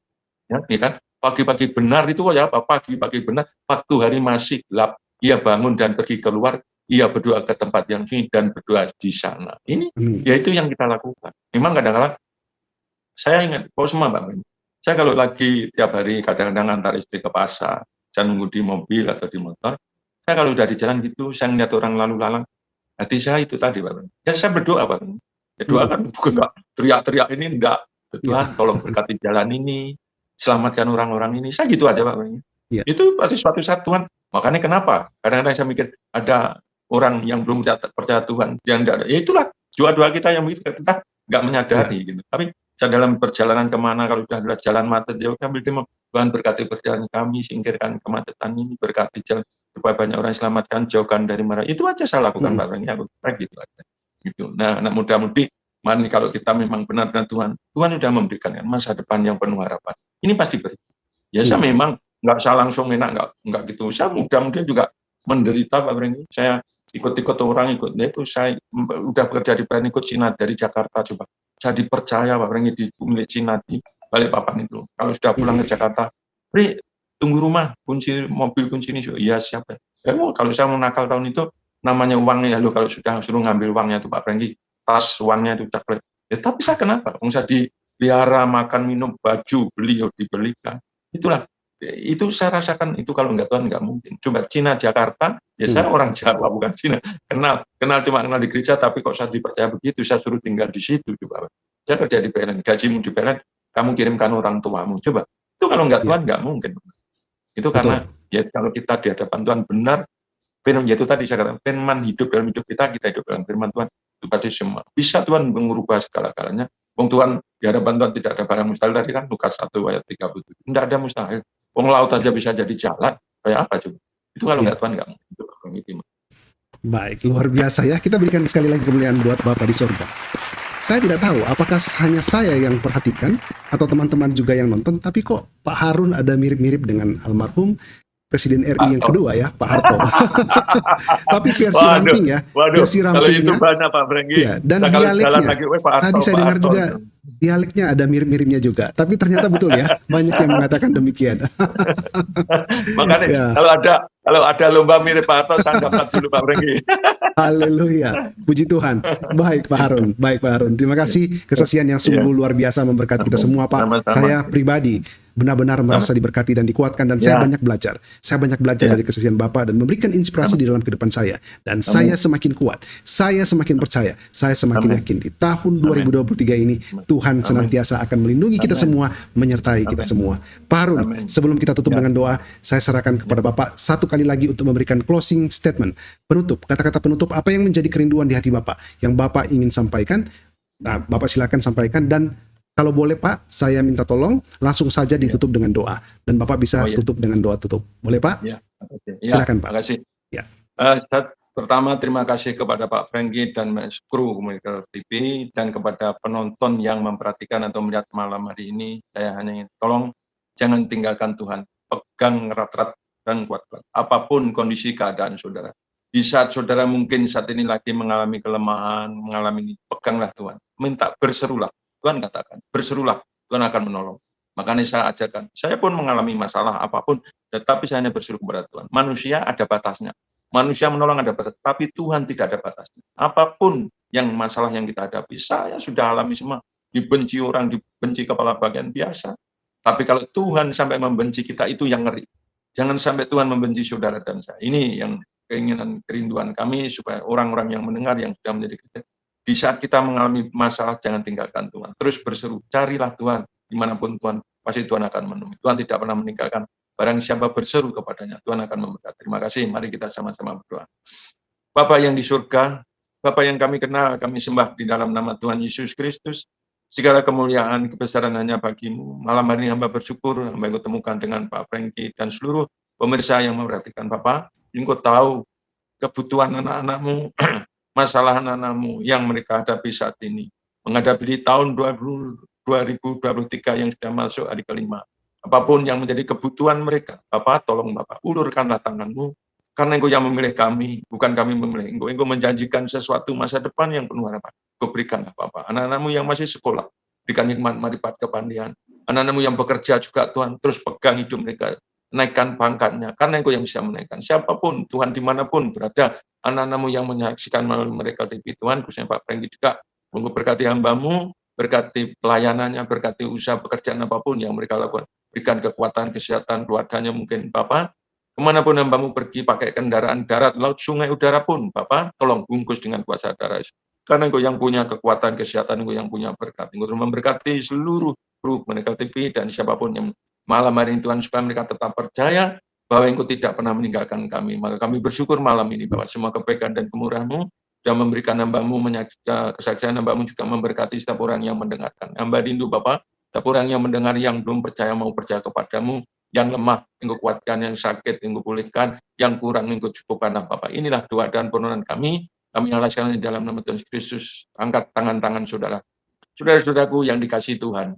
Ya kan? Pagi-pagi benar itu ya apa? Pagi-pagi benar, waktu hari masih gelap, ia bangun dan pergi keluar, ia berdoa ke tempat yang sini dan berdoa di sana. Ini ya itu yang kita lakukan. Memang kadang-kadang saya ingat, semua Mbak, saya kalau lagi tiap hari kadang-kadang antar istri ke pasar, saya nunggu di mobil atau di motor, saya kalau udah di jalan gitu, saya ngeliat orang lalu lalang, hati saya itu tadi Pak. Ya saya berdoa Pak. Ya, doa kan bukan enggak teriak-teriak ini, enggak. Tuhan tolong berkati jalan ini, selamatkan orang-orang ini. Saya gitu aja Pak. Itu pasti suatu saat Tuhan. Makanya kenapa? Kadang-kadang saya mikir ada orang yang belum percaya Tuhan, yang enggak ada. Ya itulah doa-doa kita yang begitu, kita enggak menyadari gitu. Tapi dalam perjalanan kemana, kalau sudah ada jalan macet, ya ambil demo, Tuhan berkati perjalanan kami, singkirkan kemacetan ini, berkati jalan, supaya banyak orang selamatkan, jauhkan dari mara. Itu aja saya lakukan Pak Rani, aku gitu aja. Gitu. Nah, mudah-mudi, kalau kita memang benar dengan Tuhan sudah memberikan masa depan yang penuh harapan. Ini pasti beri. Ya saya memang nggak usah langsung enak, nggak gitu. Saya mudah-mudahan juga menderita Pak Rani. Saya ikut-ikut orang ikut, itu saya udah bekerja di plan ikut Cina dari Jakarta coba. Saya dipercaya Pak Reni di milik Cina di Balikpapan itu. Kalau sudah pulang ke Jakarta, Pri, tunggu rumah, kunci mobil kunci ini. Iya siapa? Ya, kalau saya mau nakal tahun itu, namanya uangnya lo kalau sudah suruh ngambil uangnya itu Pak Reni, tas uangnya itu coklat. Ya tapi saya kenapa? Saya dipelihara, makan, minum, baju, beli, dibelikan. Itulah. Itu saya rasakan itu kalau enggak Tuhan enggak mungkin. Coba Cina Jakarta, ya saya orang Jawa bukan Cina. Kenal cuma kenal di gereja, tapi kok saya dipercaya begitu, saya suruh tinggal di situ coba. Saya kerja di PLN, gajimu di PLN, kamu kirimkan orang tuamu. Coba. Itu kalau enggak Tuhan enggak mungkin. Itu karena ya kalau kita di hadapan Tuhan benar, firman itu tadi saya katakan, firman hidup dalam hidup kita hidup dalam firman Tuhan. Itu pasti semua. Bisa Tuhan mengubah segala-galanya. Tuhan di hadapan Tuhan tidak ada barang mustahil tadi kan Lukas 1 ayat 37. Tidak ada mustahil. Laut aja bisa jadi jalan, kayak apa coba? Itu kalau nggak Tuhan nggak mungkin. Baik, luar biasa ya. Kita berikan sekali lagi kemuliaan buat Bapak di sorga. Saya tidak tahu apakah hanya saya yang perhatikan atau teman-teman juga yang nonton, tapi kok Pak Harun ada mirip-mirip dengan almarhum Presiden RI yang kedua ya, Pak Harto. Tapi versi ramping ya, versi rampingnya. Kalau itu banyak Pak Brenggi. Ya, dan dialeknya. Tadi saya dengar juga dialeknya ada mirip-miripnya juga. Tapi ternyata betul ya, banyak yang mengatakan demikian. Makanya kalau ada lomba mirip Pak Harto, saya dapat dulu Pak Brenggi. Haleluya, puji Tuhan. Baik Pak Harun, terima kasih kesaksian yang sungguh luar biasa memberkati kita semua Pak. Saya pribadi benar-benar merasa diberkati dan dikuatkan, dan saya banyak belajar. Saya banyak belajar dari kesaksian Bapak dan memberikan inspirasi di dalam kehidupan saya. Dan saya semakin kuat, saya semakin percaya, saya semakin yakin di tahun 2023 ini Tuhan senantiasa akan melindungi kita semua, menyertai kita semua. Pak Harun, sebelum kita tutup dengan doa, saya serahkan kepada Bapak satu kali lagi untuk memberikan closing statement, penutup, kata-kata penutup, apa yang menjadi kerinduan di hati Bapak, yang Bapak ingin sampaikan. Nah, Bapak silakan sampaikan, dan kalau boleh Pak, saya minta tolong langsung saja ditutup dengan doa, dan Bapak bisa tutup dengan doa tutup. Boleh Pak? Silakan Pak. Terima kasih. Pertama terima kasih kepada Pak Franky dan kru Komunitas TV, dan kepada penonton yang memperhatikan atau melihat malam hari ini. Saya hanya ingin tolong jangan tinggalkan Tuhan, pegang erat-erat dan kuat-kuat. Apapun kondisi keadaan saudara. Di saat saudara mungkin saat ini lagi mengalami kelemahan, mengalami ini, peganglah Tuhan. Minta, berserulah. Tuhan katakan, berserulah, Tuhan akan menolong. Makanya saya ajarkan, saya pun mengalami masalah apapun, tetapi saya hanya berseru kepada Tuhan. Manusia ada batasnya. Manusia menolong ada batas, tapi Tuhan tidak ada batasnya. Apapun yang masalah yang kita hadapi, saya sudah alami semua. Dibenci orang, dibenci kepala bagian biasa. Tapi kalau Tuhan sampai membenci kita, itu yang ngeri. Jangan sampai Tuhan membenci saudara dan saya. Ini yang keinginan, kerinduan kami, supaya orang-orang yang mendengar, yang sudah menjadi Kristen, di saat kita mengalami masalah, jangan tinggalkan Tuhan. Terus berseru, carilah Tuhan, dimanapun Tuhan, pasti Tuhan akan menemui. Tuhan tidak pernah meninggalkan. Barang siapa berseru kepadanya, Tuhan akan memberkati. Terima kasih, mari kita sama-sama berdoa. Bapa yang di surga, Bapa yang kami kenal, kami sembah di dalam nama Tuhan Yesus Kristus. Segala kemuliaan, kebesaran hanya bagimu. Malam hari ini hamba bersyukur, hamba yang temukan dengan Pak Franky dan seluruh pemirsa yang memperhatikan Bapak. Engkau tahu kebutuhan anak-anakmu, masalah anak-anakmu yang mereka hadapi saat ini. Menghadapi di tahun 2023 yang sudah masuk hari kelima. Apapun yang menjadi kebutuhan mereka, Bapak, tolong Bapak, ulurkanlah tanganmu, karena Engkau yang memilih kami, bukan kami memilih Engkau. Engkau menjanjikan sesuatu masa depan yang penuh harapan. Engkau berikanlah Bapak. Anak-anakmu yang masih sekolah, berikan hikmat, marifat, kepandian. Anak-anakmu yang bekerja juga, Tuhan, terus pegang hidup mereka, naikkan pangkatnya, karena Engkau yang bisa menaikkan. Siapapun, Tuhan, dimanapun berada, anak-anakmu yang menyaksikan melalui mereka TV, Tuhan, khususnya Pak Franky juga, Engkau berkati hamba-Mu, berkati pelayanannya, berkati usaha pekerjaan apapun yang mereka lakukan. Berikan kekuatan, kesehatan, keluarganya mungkin, Bapak. Kemanapun hamba-Mu pergi, pakai kendaraan darat, laut, sungai, udara pun, Bapak, tolong bungkus dengan kuasa darah. Karena Engkau yang punya kekuatan, kesehatan, Engkau yang punya berkat. Engkau memberkati seluruh kru mereka TV dan siapapun yang malam hari ini, Tuhan, supaya mereka tetap percaya bahwa Engkau tidak pernah meninggalkan kami. Maka kami bersyukur malam ini, Bapak, semua kebaikan dan kemurahan-Mu dan memberikan hamba-Mu, kesaksian hamba-Mu juga memberkati setiap orang yang mendengarkan. Hamba rindu, Bapak, setiap orang yang mendengar, yang belum percaya, mau percaya kepadamu, yang lemah, Engkau kuatkan, yang sakit, Engkau pulihkan, yang kurang, Engkau cukupkanlah, Bapak. Inilah doa dan permohonan kami yang laksanakan di dalam nama Tuhan Kristus. Angkat tangan-tangan saudara. Saudara-saudaraku yang dikasihi Tuhan,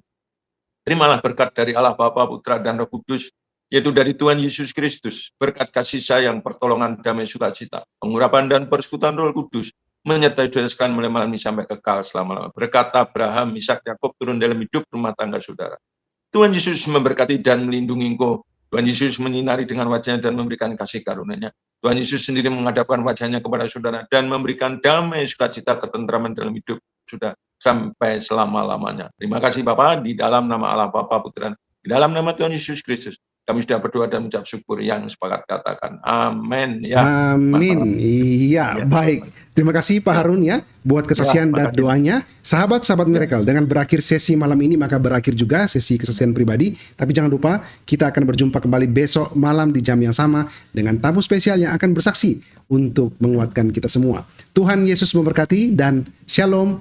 terimalah berkat dari Allah Bapa, Putra, dan Roh Kudus, yaitu dari Tuhan Yesus Kristus, berkat kasih sayang, pertolongan, damai, sukacita, pengurapan dan persekutuan Roh Kudus, menyertai saudara sekalian mulai malam ini sampai kekal selama-lamanya. Berkat Abraham, Ishak, Yakub turun dalam hidup rumah tangga saudara. Tuhan Yesus memberkati dan melindungi engkau. Tuhan Yesus menyinari dengan wajahnya dan memberikan kasih karunia-Nya. Tuhan Yesus sendiri menghadapkan wajahnya kepada saudara dan memberikan damai, sukacita, ketentraman dalam hidup sudah sampai selama-lamanya. Terima kasih Bapak, di dalam nama Allah Bapa, Putra, di dalam nama Tuhan Yesus Kristus. Kami sudah berdoa dan mengucap syukur, yang sepakat katakan amin. Ya, amin. Iya, ya, baik. Terima kasih Pak Harun ya buat kesaksian dan doanya. Sahabat-sahabat Miracle, dengan berakhir sesi malam ini maka berakhir juga sesi kesaksian pribadi. Tapi jangan lupa kita akan berjumpa kembali besok malam di jam yang sama dengan tamu spesial yang akan bersaksi untuk menguatkan kita semua. Tuhan Yesus memberkati dan shalom.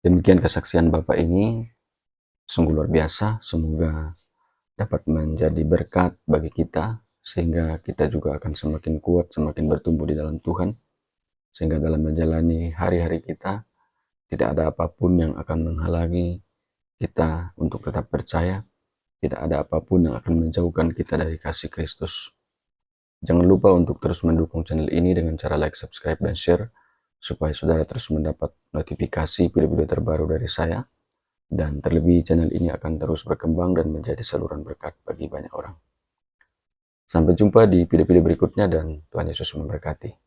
Demikian kesaksian Bapak ini, sungguh luar biasa. Semoga dapat menjadi berkat bagi kita, sehingga kita juga akan semakin kuat, semakin bertumbuh di dalam Tuhan, sehingga dalam menjalani hari-hari kita, tidak ada apapun yang akan menghalangi kita untuk tetap percaya, tidak ada apapun yang akan menjauhkan kita dari kasih Kristus. Jangan lupa untuk terus mendukung channel ini dengan cara like, subscribe, dan share, supaya saudara terus mendapat notifikasi video-video terbaru dari saya. Dan terlebih channel ini akan terus berkembang dan menjadi saluran berkat bagi banyak orang. Sampai jumpa di video-video berikutnya dan Tuhan Yesus memberkati.